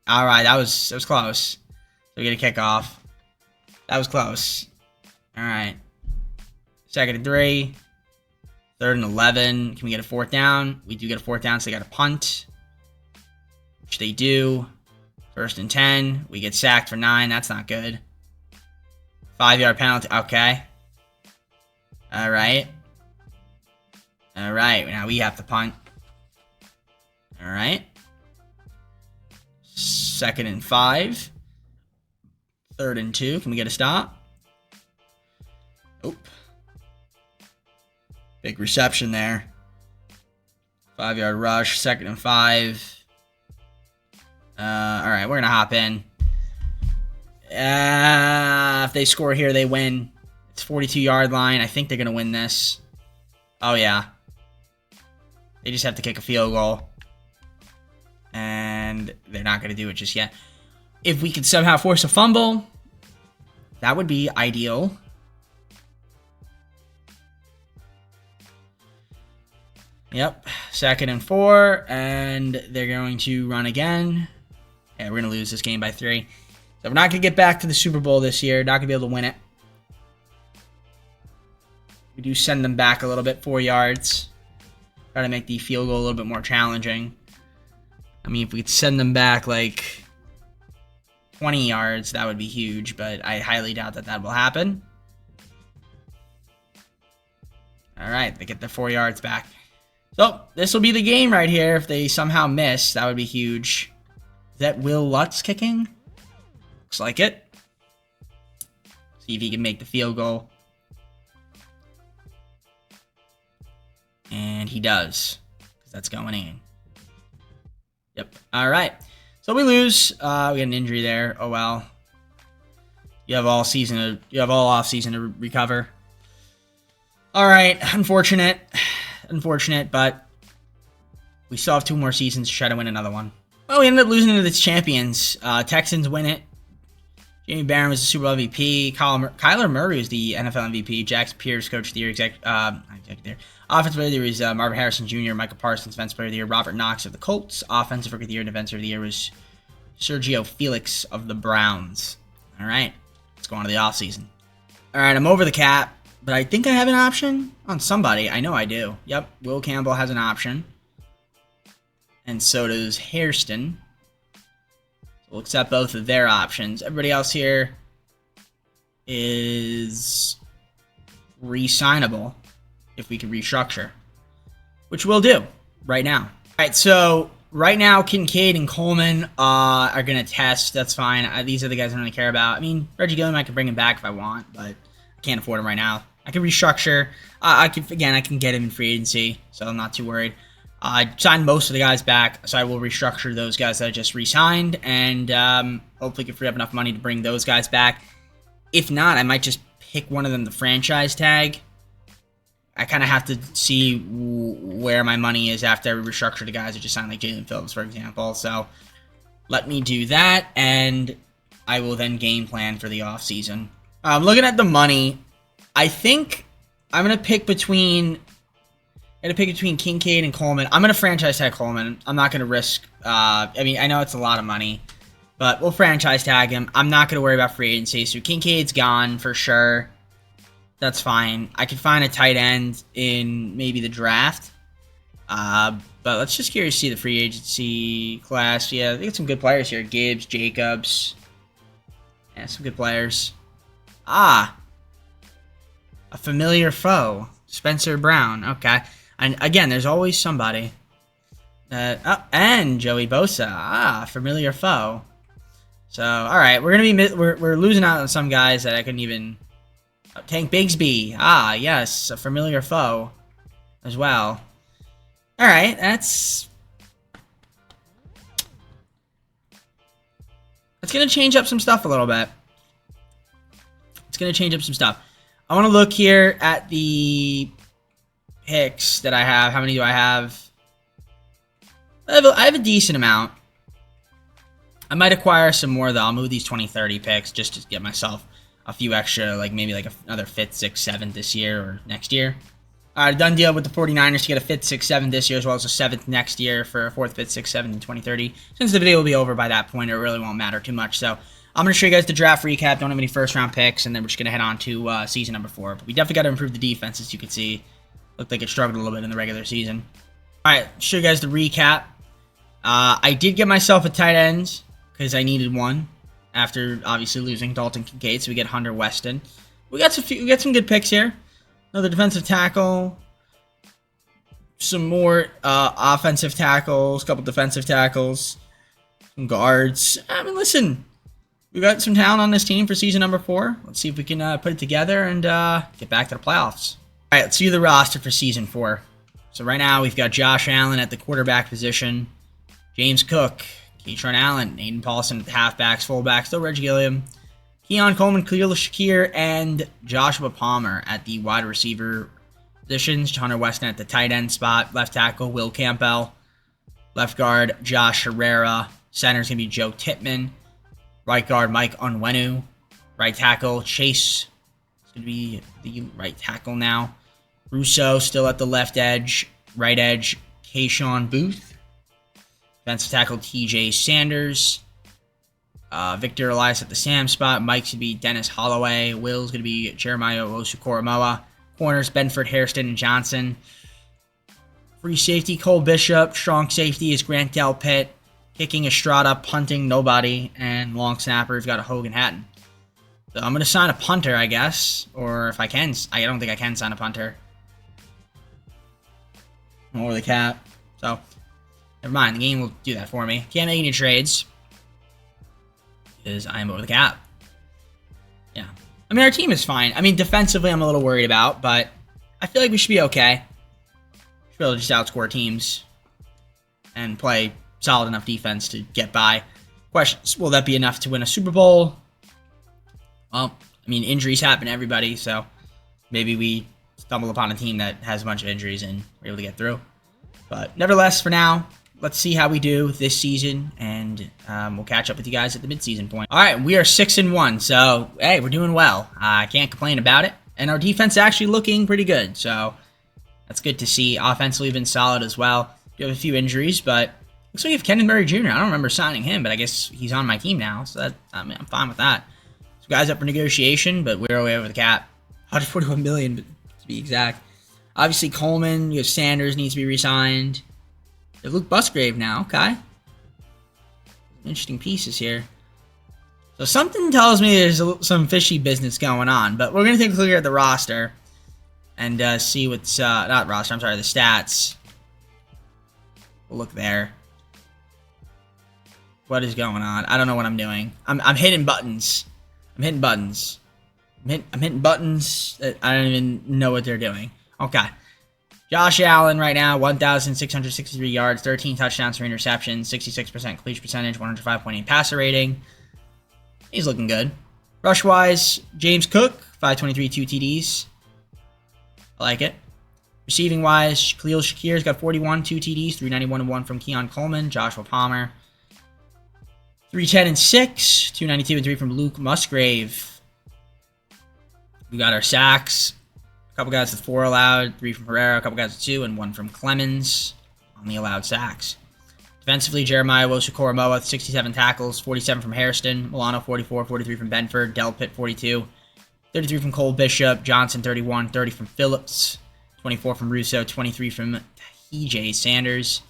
all right. That was close. So we get a kickoff. That was close. All right. 2nd and 3. 3rd and 11. Can we get a 4th down? We do get a 4th down, so they got a punt, which they do. 1st and 10. We get sacked for 9. That's not good. 5-yard penalty. Okay. All right. All right. Now we have to punt. All right. 2nd and 5. 3rd and 2. Can we get a stop? Nope. Big reception there. 5-yard rush. 2nd and 5. All right, we're going to hop in. If they score here, they win. It's 42-yard line. I think they're going to win this. Oh, yeah. They just have to kick a field goal. And they're not going to do it just yet. If we could somehow force a fumble, that would be ideal. Yep, 2nd and 4, and they're going to run again. Yeah, we're going to lose this game by 3. So we're not going to get back to the Super Bowl this year. Not going to be able to win it. We do send them back a little bit, 4 yards. Try to make the field goal a little bit more challenging. I mean, if we could send them back like 20 yards, that would be huge, but I highly doubt that will happen. All right, they get the 4 yards back. So, this will be the game right here. If they somehow miss, that would be huge. Is that Will Lutz kicking? Looks like it. See if he can make the field goal. And he does. Because that's going in. Yep. All right. So, we lose. We got an injury there. Oh, well. You have all off season to recover. All right. Unfortunate. But we still have 2 more seasons to try to win another one. Well, we ended up losing to the champions. Texans win it. Jamie Barron was the Super Bowl MVP. Kyler Murray was the NFL MVP. Jackson Pierce, Coach of the Year. Offensive Player of the Year was Marvin Harrison Jr., Michael Parsons, Defensive Player of the Year, Robert Knox of the Colts. Offensive Rookie of the Year and Defensive of the Year was Sergio Felix of the Browns. All right, let's go on to the offseason. All right, I'm over the cap. But I think I have an option on somebody. I know I do. Yep, Will Campbell has an option. And so does Hairston. So we'll accept both of their options. Everybody else here is re-signable if we can restructure. Which we'll do right now. All right, so right now Kincaid and Coleman are going to test. That's fine. These are the guys I don't really care about. I mean, Reggie Gilliam, I can bring him back if I want, but I can't afford him right now. I can restructure. I can get him in free agency, so I'm not too worried. I signed most of the guys back, so I will restructure those guys that I just re-signed, and hopefully can free up enough money to bring those guys back. If not, I might just pick one of them the franchise tag I kind of have to see where my money is after I restructure the guys who just signed, like Jalen Phillips, for example. So let me do that, and I will then game plan for the offseason. Looking at the money, I think I'm going to pick between Kincaid and Coleman. I'm going to franchise tag Coleman. I'm not going to risk, I mean, I know it's a lot of money, but we'll franchise tag him. I'm not going to worry about free agency. So Kincaid's gone for sure. That's fine. I could find a tight end in maybe the draft. But let's just curious to see the free agency class. Yeah, they got some good players here. Gibbs, Jacobs. Yeah, some good players. A familiar foe. Spencer Brown. Okay. And again, there's always somebody. And Joey Bosa. Familiar foe. So, all right, we're losing out on some guys that I couldn't even. Tank Bigsby. Yes, a familiar foe as well. All right, that's gonna change up some stuff a little bit. It's gonna change up some stuff. I want to look here at the picks that I have. How many do I have? I have a decent amount. I might acquire some more, though. I'll move these 20-30 picks just to get myself a few extra, like maybe like another 5th, 6th, 7th this year or next year. All right, done deal with the 49ers to get a 5th, 6th, 7th this year, as well as a 7th next year for a 4th, 5th, 6th, 7th in 2030. Since the video will be over by that point, it really won't matter too much. So I'm going to show you guys the draft recap. Don't have any first-round picks, and then we're just going to head on to season number 4. But we definitely got to improve the defense, as you can see. Looked like it struggled a little bit in the regular season. All right, show you guys the recap. I did get myself a tight end because I needed one after obviously losing Dalton Kincaid, so we get Hunter Weston. We got some good picks here. Another defensive tackle, some more offensive tackles, a couple defensive tackles, some guards. I mean, listen, we got some talent on this team for season number 4. Let's see if we can put it together and get back to the playoffs. All right, let's see the roster for season 4. So right now we've got Josh Allen at the quarterback position, James Cook, Keyshawn Allen, Aiden Paulson at the halfbacks, fullbacks, still Reggie Gilliam, Keon Coleman, Khalil Shakir, and Joshua Palmer at the wide receiver positions. Hunter Weston at the tight end spot. Left tackle, Will Campbell. Left guard, Josh Herrera. Center's going to be Joe Tippmann. Right guard, Mike Onwenu. Right tackle, Chase. It's going to be the right tackle now. Russo still at the left edge. Right edge, Keyshawn Booth. Defensive tackle, TJ Sanders. Victor Elias at the Sam spot. Mike's going to be Dennis Holloway. Will's going to be Jeremiah Owusu-Koramoah. Corners, Benford, Hairston, and Johnson. Free safety, Cole Bishop. Strong safety is Grant Delpit. Kicking, Estrada. Punting, nobody. And long snapper, we've got a Hogan Hatton. So I'm going to sign a punter, I guess. Or if I can, I don't think I can sign a punter. I'm over the cap. So, never mind. The game will do that for me. Can't make any trades. Because I am over the cap. Yeah. I mean, our team is fine. I mean, defensively, I'm a little worried about, but I feel like we should be okay. Should be able to just outscore teams and play solid enough defense to get by. Questions, will that be enough to win a Super Bowl? Well, I mean, injuries happen to everybody, so maybe we stumble upon a team that has a bunch of injuries and we're able to get through. But nevertheless, for now, let's see how we do this season, and we'll catch up with you guys at the midseason point. All right, we are 6-1, so hey, we're doing well. I can't complain about it, and our defense is actually looking pretty good, so that's good to see. Offensively, been solid as well. We have a few injuries, but looks like we have Kenneth Murray Jr. I don't remember signing him, but I guess he's on my team now, so that, I mean, I'm fine with that. So guys up for negotiation, but we're way over the cap, 141 million to be exact. Obviously, Coleman, you have Sanders needs to be re-signed. You have Luke Busgrave now, okay. Interesting pieces here. So something tells me there's some fishy business going on, but we're going to take a look at the roster and see what's, not roster, I'm sorry, the stats. We'll look there. What is going on? I don't know what I'm doing. I'm hitting buttons. I'm hitting buttons that I don't even know what they're doing. Okay. Josh Allen right now, 1,663 yards, 13 touchdowns, 3 interceptions, 66% completion percentage, 105.8 passer rating. He's looking good. Rush-wise, James Cook, 523, 2 TDs. I like it. Receiving-wise, Khalil Shakir's got 41, 2 TDs, 391 and 1 from Keon Coleman. Joshua Palmer, 310 and 6, 292 and 3 from Luke Musgrave. We got our sacks. A couple guys with 4 allowed, 3 from Herrera, a couple guys with 2, and 1 from Clemens on the allowed sacks. Defensively, Jeremiah Wosu-Koromoa, 67 tackles, 47 from Hairston, Milano 44, 43 from Benford, Delpit 42, 33 from Cole Bishop, Johnson 31, 30 from Phillips, 24 from Russo, 23 from TJ Sanders.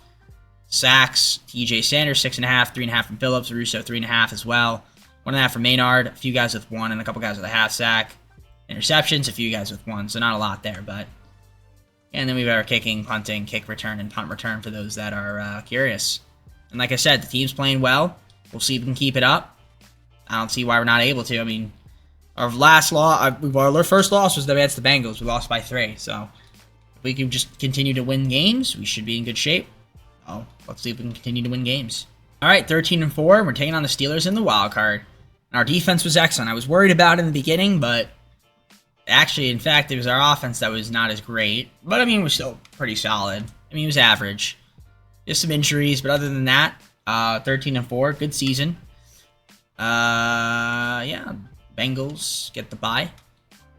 Sacks, TJ Sanders 6.5, 3.5 from Phillips, Russo 3.5 as well, 1.5 from Maynard, a few guys with 1, and a couple guys with a half sack. Interceptions, a few guys with 1, so not a lot there, but... And then we've got our kicking, punting, kick return, and punt return for those that are curious. And like I said, the team's playing well. We'll see if we can keep it up. I don't see why we're not able to. I mean, our first loss was against the Bengals. We lost by 3, so if we can just continue to win games, we should be in good shape. Oh, let's see if we can continue to win games. All right, 13-4. We're taking on the Steelers in the wild card. And our defense was excellent. I was worried about it in the beginning, but actually, in fact, it was our offense that was not as great. But, I mean, it was still pretty solid. I mean, it was average. Just some injuries, but other than that, 13-4. Good season. Yeah, Bengals get the bye.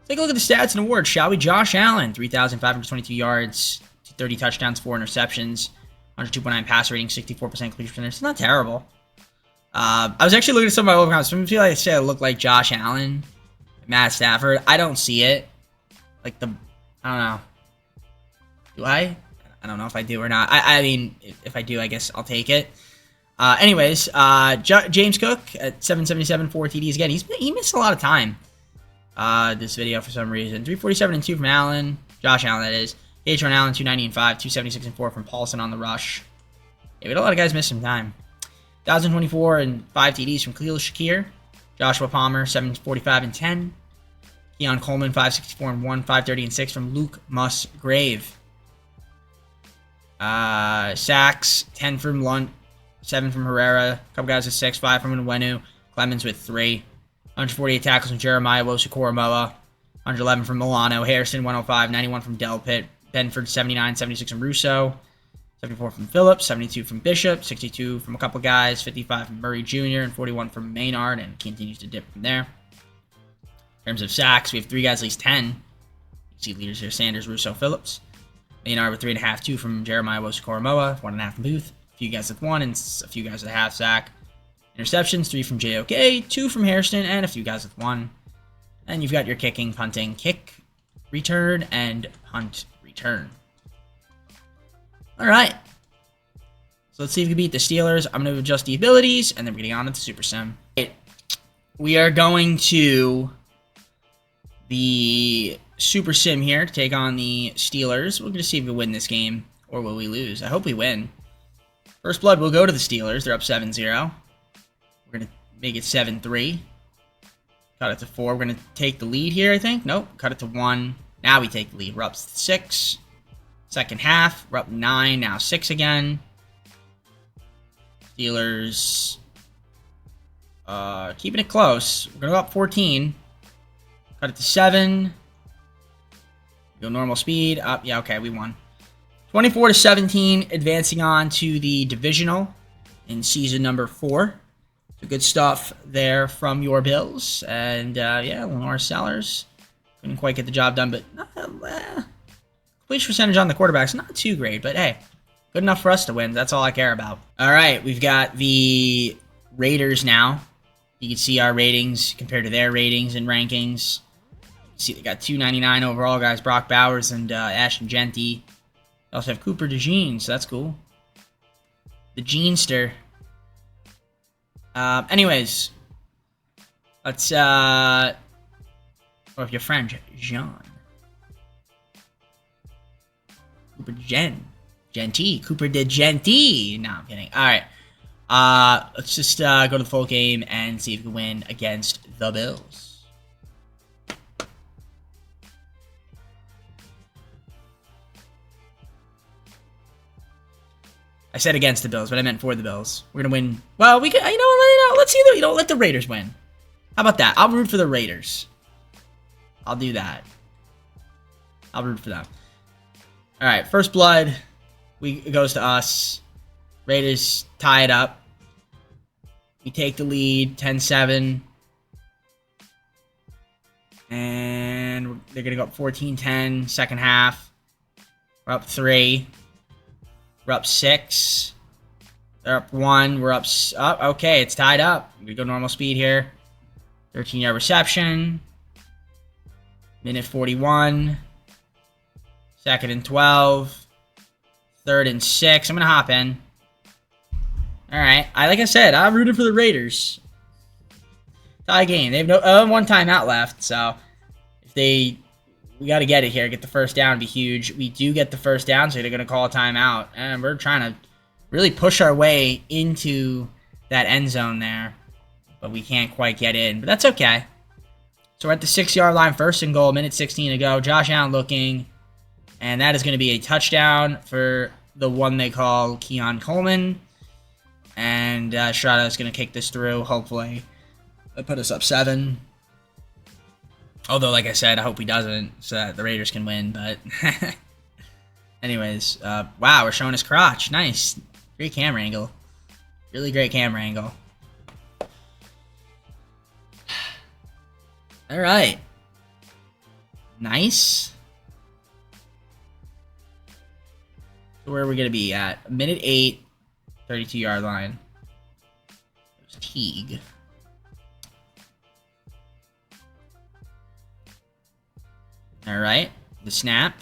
Take a look at the stats and awards, shall we? Josh Allen, 3,522 yards, 30 touchdowns, 4 interceptions, 102.9 passer rating, 64% completion percentage. It's not terrible. I was actually looking at some of my old accounts. Some people say I look like Josh Allen, Matt Stafford. I don't see it. I don't know. Do I? I don't know if I do or not. I mean, if I do, I guess I'll take it. Anyways, James Cook at 777, 4 TDs. Again, he missed a lot of time. This video for some reason. 347 and 2 from Allen. Josh Allen, that is. H1 Allen, 290 and 5. 276 and 4 from Paulson on the rush. Yeah, we had a lot of guys miss some time. 1,024 and 5 TDs from Khalil Shakir. Joshua Palmer, 745 and 10. Keon Coleman, 564 and 1. 530 and 6 from Luke Musgrave. Sacks, 10 from Lunt. 7 from Herrera. A couple guys with 6. 5 from Nwenu. Clemens with 3. 148 tackles from Jeremiah Wosu-Koromoa. 111 from Milano. Harrison, 105. 91 from Delpit. Benford, 79. 76 from Russo. 74 from Phillips. 72 from Bishop. 62 from a couple guys. 55 from Murray Jr. And 41 from Maynard. And continues to dip from there. In terms of sacks, we have 3 guys at least 10. You see leaders here. Sanders, Russo, Phillips. Maynard with 3.5. 2 from Jeremiah Wosu-Koromoa. 1.5 from Booth. A few guys with 1 and a few guys with a half sack. Interceptions, 3 from JOK, 2 from Hairston, and a few guys with 1. And you've got your kicking, punting, kick, return, and punt, return. All right. So let's see if we can beat the Steelers. I'm going to adjust the abilities, and then we're getting on to the Super Sim. We are going to the Super Sim here to take on the Steelers. We're going to see if we win this game, or will we lose? I hope we win. First blood will go to the Steelers. They're up 7-0. We're going to make it 7-3. Cut it to 4. We're going to take the lead here, I think. Nope. Cut it to 1. Now we take the lead. We're up 6. Second half. We're up 9. Now 6 again. Steelers keeping it close. We're going to go up 14. Cut it to 7. Go normal speed. Up. Yeah, okay. We won. 24-17. Advancing on to the Divisional in season number 4. So good stuff there from your Bills. And, yeah, Lenore Sellers couldn't quite get the job done, but completion percentage on the quarterback's not too great, but hey, good enough for us to win. That's all I care about. All right, we've got the Raiders now. You can see our ratings compared to their ratings and rankings. You see they got 299 overall, guys. Brock Bowers and Ashton Genty. They also have Cooper DeJean, so that's cool. The Genester. Anyways, let's, or if you're French, Jean. Cooper Genty. Cooper de Genty. No, I'm kidding. Alright. Let's just, go to the full game and see if we can win against the Bills. I said against the Bills, but I meant for the Bills. We're going to win. Well, we can, let's see, let the Raiders win. How about that? I'll root for the Raiders. I'll do that. I'll root for them. All right, first blood. It goes to us. Raiders tie it up. We take the lead, 10-7. And they're going to go up 14-10, second half. We're up 3. We're up 6. They're up 1. We're up... okay, it's tied up. We go normal speed here. 13-yard reception. Minute 41. 2nd and 12. 3rd and 6. I'm going to hop in. Alright. Like I said, I'm rooting for the Raiders. Tie game. They have no one timeout left, so if we got to get it here. Get the first down. It'd be huge. We do get the first down, so they're going to call a timeout. And we're trying to really push our way into that end zone there. But we can't quite get in. But that's okay. So we're at the 6-yard line. 1st and goal. Minute 16 to go. Josh Allen looking. And that is going to be a touchdown for the one they call Keon Coleman. And Strada is going to kick this through, hopefully. That put us up 7. Although, like I said, I hope he doesn't, so that the Raiders can win. But anyways, wow, we're showing his crotch. Nice. Great camera angle. Really great camera angle. All right. Nice. So where are we going to be at? Minute 8, 32-yard line. There's Teague. All right, the snap.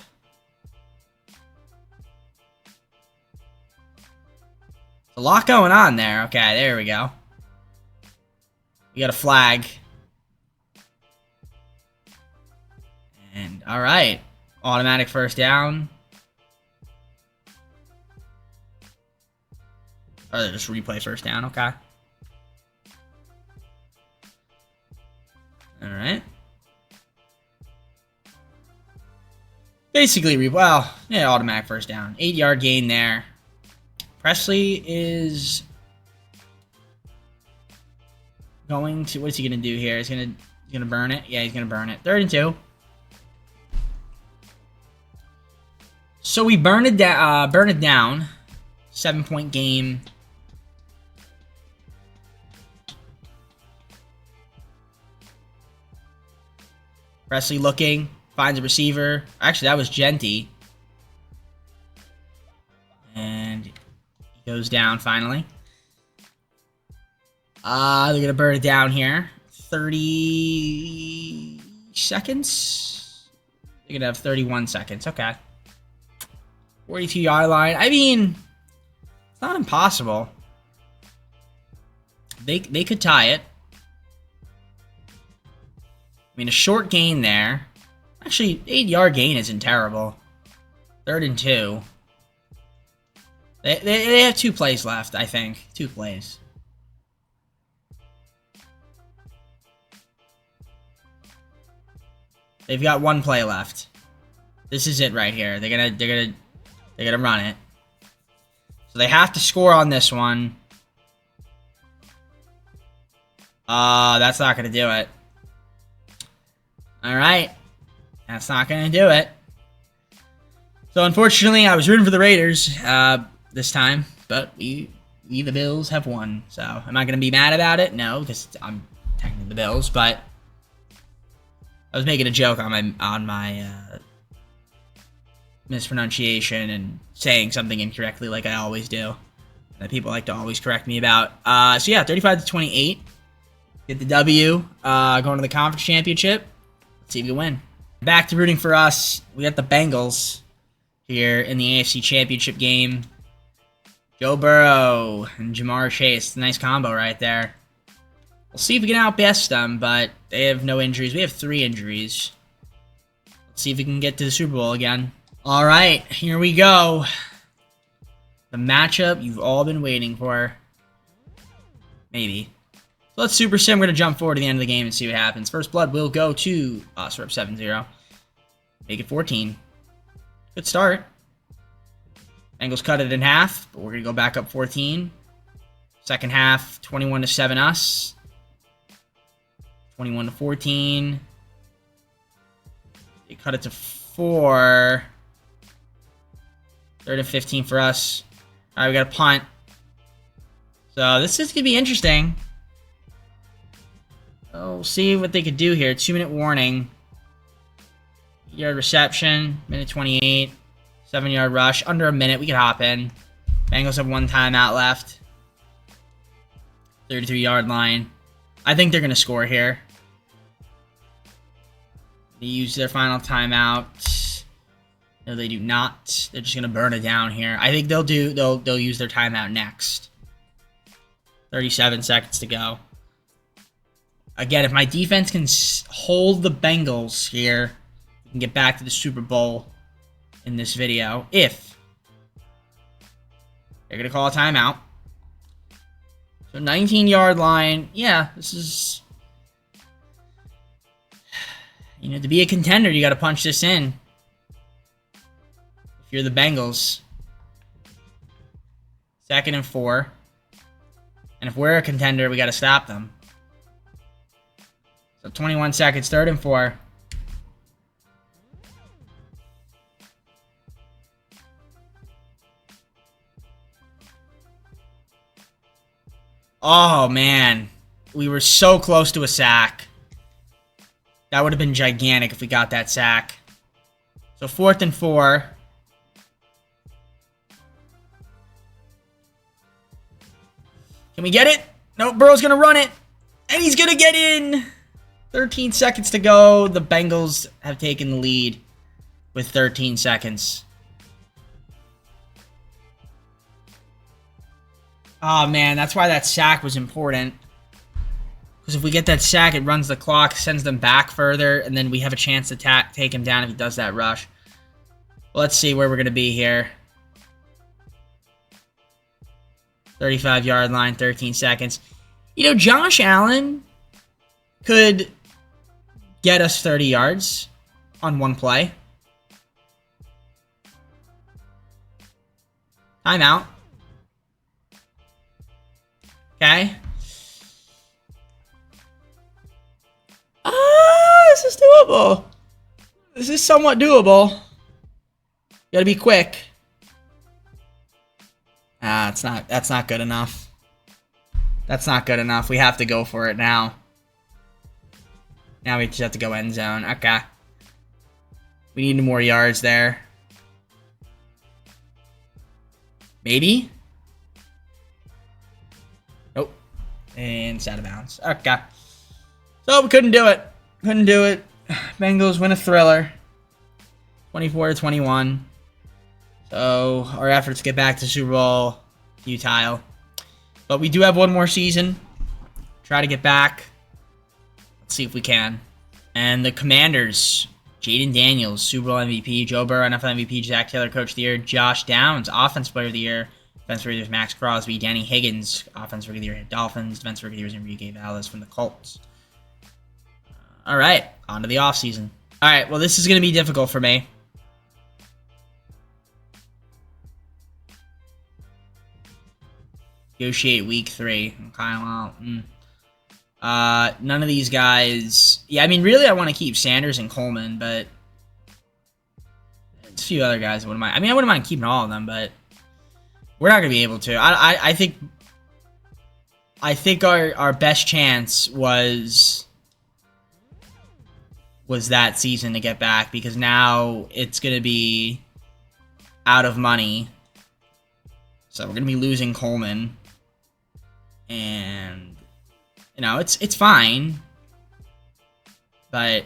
A lot going on there. Okay, there we go. We got a flag. And, all right. Automatic first down. Or just replay first down. Okay. All right. Basically, yeah, automatic first down. 8-yard gain there. Presley is going to, what's he going to do here? He's going to burn it. Yeah, he's going to burn it. 3rd and 2. So we burn it down. 7-point game. Presley looking. Finds a receiver. Actually, that was Genty. And he goes down finally. They're going to burn it down here. 30 seconds? They're going to have 31 seconds. Okay. 42-yard line. I mean, it's not impossible. They could tie it. I mean, a short gain there. Actually, 8-yard gain isn't terrible. 3rd and 2. They have 2 plays left, I think. 2 plays. They've got 1 play left. This is it right here. They're gonna run it. So they have to score on this one. That's not gonna do it. All right. That's not going to do it. So, unfortunately, I was rooting for the Raiders this time. But we the Bills, have won. So, am I going to be mad about it? No, because I'm technically the Bills. But I was making a joke on my mispronunciation and saying something incorrectly like I always do. That people like to always correct me about. So, yeah, 35-28. Get the W. Going to the conference championship. Let's see if we can win. Back to rooting for us. We got the Bengals here in the AFC Championship game. Joe Burrow and Jamar Chase. Nice combo right there. We'll see if we can outbest them, but they have no injuries. We have 3 injuries. Let's see if we can get to the Super Bowl again. All right, here we go. The matchup you've all been waiting for. Maybe. So let's Super Sim. We're going to jump forward to the end of the game and see what happens. First blood will go to us. We're up 7-0. Make it 14. Good start. Bengals cut it in half, but we're going to go back up 14. Second half, 21-7 us. 21-14. They cut it to 4. 3rd and 15 for us. All right, we got a punt. So this is going to be interesting. We'll see what they could do here. 2-minute warning. Yard reception. Minute 28. 7-yard rush. Under a minute. We could hop in. Bengals have 1 timeout left. 33-yard line. I think they're going to score here. They use their final timeout. No, they do not. They're just going to burn it down here. I think they'll use their timeout next. 37 seconds to go. Again, if my defense can hold the Bengals here, we can get back to the Super Bowl in this video. If they're going to call a timeout. So 19-yard line. Yeah, this is... You know, to be a contender, you got to punch this in. If you're the Bengals. 2nd and 4. And if we're a contender, we got to stop them. So 21 seconds, 3rd and 4. Oh, man. We were so close to a sack. That would have been gigantic if we got that sack. So 4th and 4. Can we get it? Nope, Burrow's going to run it. And he's going to get in. 13 seconds to go. The Bengals have taken the lead with 13 seconds. Oh, man, that's why that sack was important. Because if we get that sack, it runs the clock, sends them back further, and then we have a chance to take him down if he does that rush. Well, let's see where we're going to be here. 35-yard line, 13 seconds. You know, Josh Allen could get us 30 yards on one play. Timeout. Okay. This is doable. This is somewhat doable. Gotta be quick. That's not good enough. That's not good enough. We have to go for it now. Now we just have to go end zone. Okay. We need more yards there. Maybe? Nope. And it's out of bounds. Okay. So we couldn't do it. Couldn't do it. Bengals win a thriller. 24-21. So our efforts to get back to Super Bowl futile. But we do have one more season. Try to get back. Let's see if we can. And the Commanders, Jaden Daniels, Super Bowl MVP, Joe Burrow, NFL MVP, Zach Taylor, Coach of the Year, Josh Downs, Offensive Player of the Year, Defensive Rookie of the Year, Max Crosby, Danny Higgins, Offensive Rookie of the Year, Dolphins, Defensive Rookie of the Year, Enrique Valles from the Colts. All right, on to the offseason. All right, well, this is going to be difficult for me. Negotiate week 3. Okay, well, none of these guys... Yeah, I mean, really, I want to keep Sanders and Coleman, but... There's a few other guys I wouldn't mind. I mean, I wouldn't mind keeping all of them, but... We're not going to be able to. I think our best chance was that season to get back, because now it's going to be out of money. So we're going to be losing Coleman. And, you know, it's fine. But,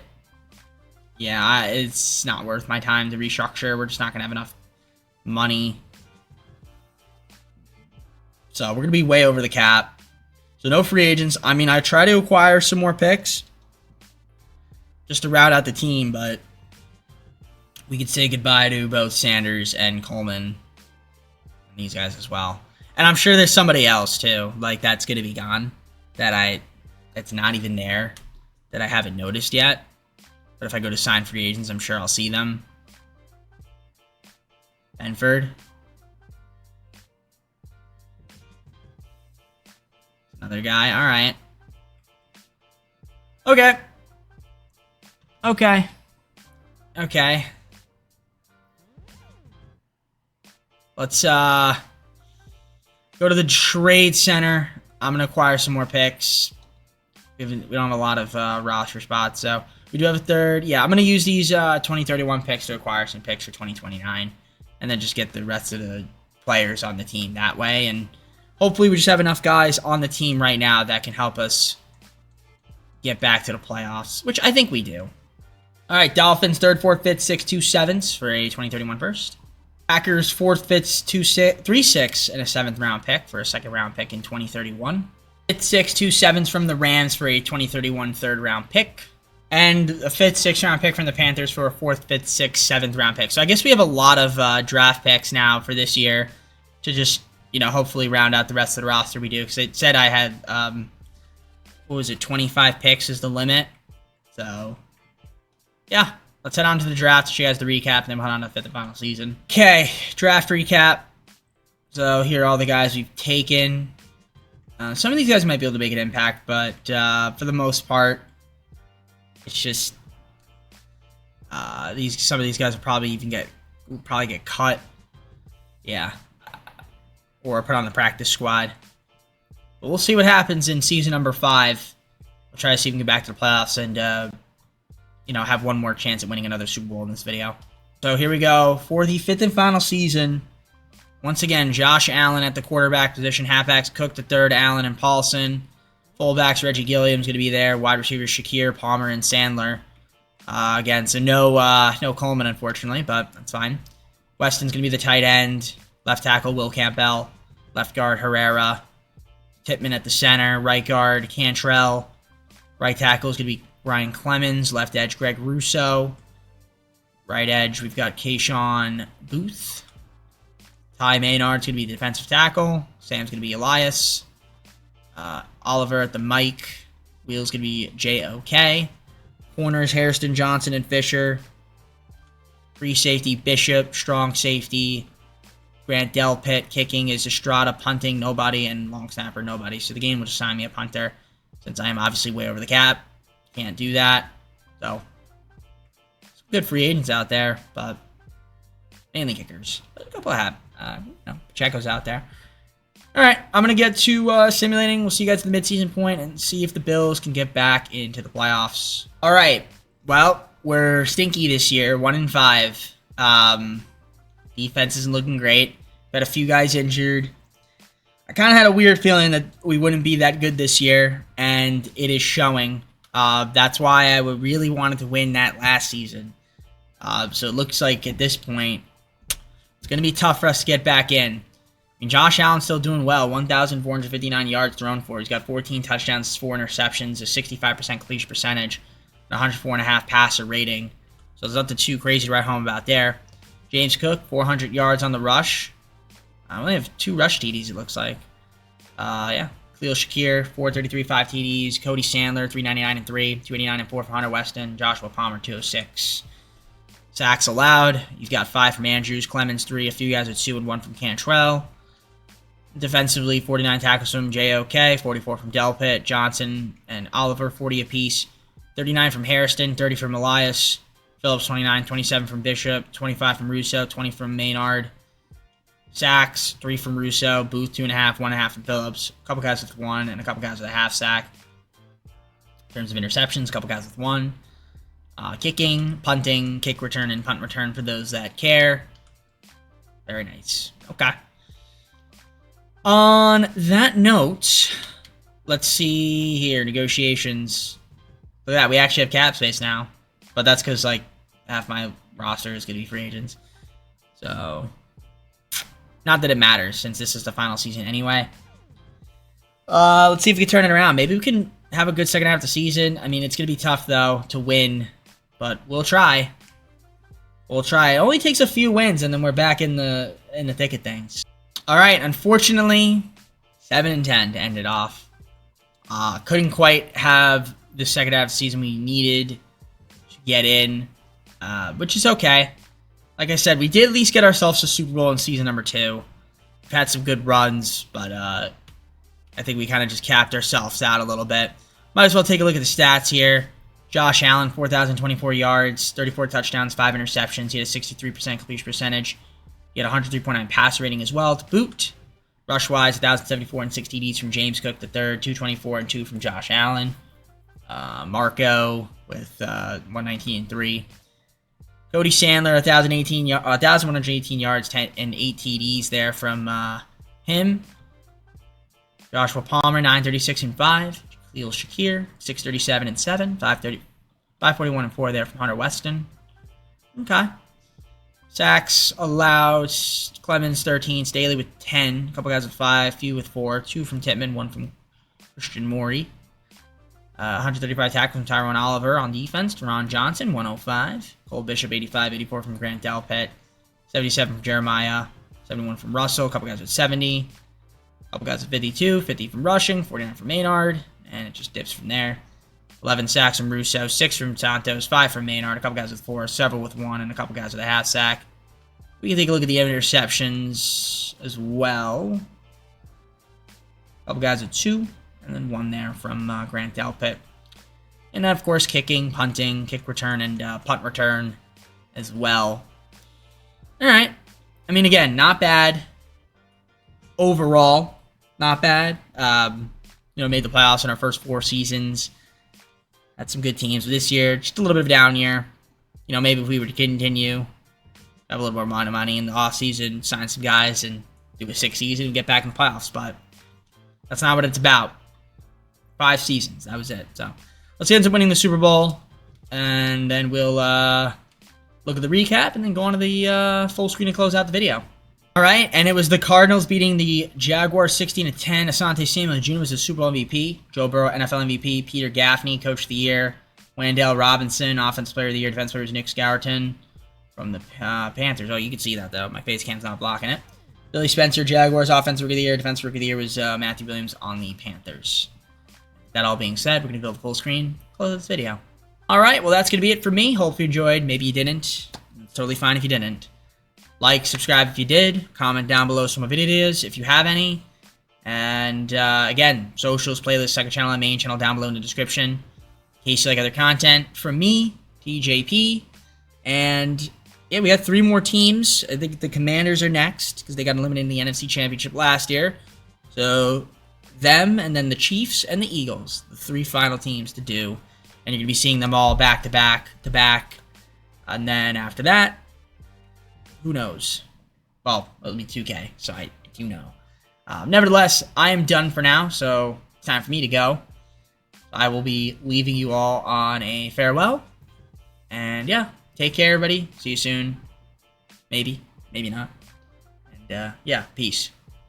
yeah, it's not worth my time to restructure. We're just not going to have enough money. So we're going to be way over the cap. So no free agents. I mean, I try to acquire some more picks just to route out the team, but we could say goodbye to both Sanders and Coleman and these guys as well. And I'm sure there's somebody else too, like that's going to be gone, that's not even there, that I haven't noticed yet. But if I go to sign free agents, I'm sure I'll see them. Benford. Another guy. All right. Okay. Okay. Okay. Let's go to the trade center. I'm going to acquire some more picks. We don't have a lot of roster spots, so we do have a third. Yeah, I'm going to use these 2031 picks to acquire some picks for 2029, and then just get the rest of the players on the team that way. And hopefully we just have enough guys on the team right now that can help us get back to the playoffs, which I think we do. All right, Dolphins, 3rd, 4th, 5th, 6th, 2 7ths for a 2031 first. Packers, 4th, 5th, 2 6, 3 6, and a 7th round pick for a 2nd round pick in 2031. 5th, 6th, 2 7ths from the Rams for a 2031 3rd round pick. And a 5th, 6th round pick from the Panthers for a 4th, 5th, 6th, 7th round pick. So I guess we have a lot of draft picks now for this year to just, hopefully round out the rest of the roster we do. Because it said I had, 25 picks is the limit. So, yeah. Let's head on to the draft to show you guys the recap, and then we'll head on to the 5th and final season. Okay, draft recap. So here are all the guys we've taken. Some of these guys might be able to make an impact, but for the most part, it's just some of these guys will probably get cut. Yeah, or put on the practice squad. But we'll see what happens in season number 5. We'll try to see if we can get back to the playoffs and have one more chance at winning another Super Bowl in this video. So here we go for the 5th and final season. Once again, Josh Allen at the quarterback position, halfbacks Cook the third, Allen and Paulson. Fullbacks Reggie Gilliam's going to be there. Wide receivers Shakir, Palmer, and Sandler. Again, so no Coleman unfortunately, but that's fine. Weston's going to be the tight end. Left tackle Will Campbell. Left guard Herrera. Pittman at the center. Right guard Cantrell. Right tackle is going to be Ryan Clemens. Left edge Greg Russo. Right edge we've got Kayshawn Booth. Ty Maynard's going to be the defensive tackle. Sam's going to be Elias. Oliver at the mic. Wheel's going to be J.O.K. Corners Hairston, Johnson, and Fisher. Free safety Bishop. Strong safety Grant Delpit. Kicking is Estrada. Punting nobody. And long snapper nobody. So the game will just assign me a punter since I am obviously way over the cap. Can't do that. So some good free agents out there, but mainly kickers. A couple of Pacheco's out there. All right, I'm going to get to simulating. We'll see you guys at the midseason point and see if the Bills can get back into the playoffs. All right, well, we're stinky this year, 1-5. Defense isn't looking great. Got a few guys injured. I kind of had a weird feeling that we wouldn't be that good this year, and it is showing. That's why I really wanted to win that last season. So it looks like at this point, it's going to be tough for us to get back in. I mean, Josh Allen's still doing well. 1,459 yards thrown for. He's got 14 touchdowns, 4 interceptions, a 65% completion percentage, and 104.5 passer rating. So there's nothing too crazy to write home about there. James Cook, 400 yards on the rush. I only have 2 rush TDs, it looks like. Yeah. Khalil Shakir, 433, 5 TDs. Cody Sandler, 399 and 3. 289 and 4 for Hunter Weston. Joshua Palmer, 206. Sacks allowed. You've got 5 from Andrews. Clemens, 3. A few guys with 2 and 1 from Cantrell. Defensively, 49 tackles from J.O.K., 44 from Delpit, Johnson, and Oliver, 40 apiece. 39 from Hairston, 30 from Elias. Phillips, 29, 27 from Bishop, 25 from Russo, 20 from Maynard. Sacks, 3 from Russo. Booth, 2.5, 1.5 from Phillips. A couple guys with 1, and a couple guys with a half sack. In terms of interceptions, a couple guys with 1. Kicking, punting, kick return, and punt return for those that care. Very nice. Okay. On that note, let's see here. Negotiations. Look at that. We actually have cap space now. But that's because, like, half my roster is going to be free agents. So, not that it matters since this is the final season anyway. Let's see if we can turn it around. Maybe we can have a good second half of the season. I mean, it's going to be tough, though, to win. But we'll try. We'll try. It only takes a few wins, and then we're back in the thick of things. All right, unfortunately, 7-10 to end it off. Couldn't quite have the second half of the season we needed to get in, which is okay. Like I said, we did at least get ourselves to Super Bowl in season number 2. We've had some good runs, but I think we kind of just capped ourselves out a little bit. Might as well take a look at the stats here. Josh Allen, 4,024 yards, 34 touchdowns, 5 interceptions. He had a 63% completion percentage. He had 103.9 passer rating as well to boot. Rush-wise, 1,074 and 6 TDs from James Cook III, 224 and 2 from Josh Allen. Marco with 119 and 3. Cody Sandler, 1,118 yards, 10 and 8 TDs there from him. Joshua Palmer, 936 and 5. Khalil Shakir, 637 and 7. 541 and 4 there from Hunter Weston. Okay. Sacks allowed, Clemens 13, Staley with 10, a couple guys with 5, few with 4, 2 from Tittman, 1 from Christian Morey. 135 tackles from Tyrone Oliver on defense. Teron Johnson, 105. Cole Bishop, 85, 84 from Grant Delpit. 77 from Jeremiah. 71 from Russell. A couple guys with 70. A couple guys with 52. 50 from rushing. 49 from Maynard. And it just dips from there. 11 sacks from Russo. 6 from Santos. 5 from Maynard. A couple guys with 4. Several with 1. And a couple guys with a half sack. We can take a look at the interceptions as well. A couple guys with 2. And then 1 there from Grant Delpit. And then, of course, kicking, punting, kick return, and punt return as well. All right. I mean, again, not bad. Overall, not bad. Made the playoffs in our first 4 seasons. Had some good teams. But this year, just a little bit of a down year. Maybe if we were to continue, have a little more money in the offseason, sign some guys, and do a 6th season and get back in the playoffs. But that's not what it's about. 5 seasons. That was it. So let's get into winning the Super Bowl, and then we'll look at the recap, and then go on to the full screen to close out the video. All right, and it was the Cardinals beating the Jaguars 16-10. Asante Samuel Jr. was the Super Bowl MVP. Joe Burrow, NFL MVP. Peter Gaffney, Coach of the Year. Wendell Robinson, Offensive Player of the Year. Defense Player was Nick Scourton from the Panthers. Oh, you can see that, though. My face cam's not blocking it. Billy Spencer, Jaguars, Offensive Rookie of the Year. Defensive Rookie of the Year was Matthew Williams on the Panthers. That all being said, we're going to build a full screen, close this video. All right, well, that's going to be it for me. Hope you enjoyed. Maybe you didn't. It's totally fine if you didn't. Like, subscribe if you did. Comment down below some of my video ideas if you have any. And, again, socials, playlist, second channel, and main channel down below in the description. In case you like other content from me, TJP. And, yeah, we got 3 more teams. I think the Commanders are next because they got eliminated in the NFC Championship last year. So them, and then the Chiefs and the Eagles, the 3 final teams to do. And you're going to be seeing them all back to back to back. And then after that, who knows? Well, it'll be 2K, so I do know. Nevertheless, I am done for now, so it's time for me to go. I will be leaving you all on a farewell. And yeah, take care, everybody. See you soon. Maybe, maybe not. And yeah, peace.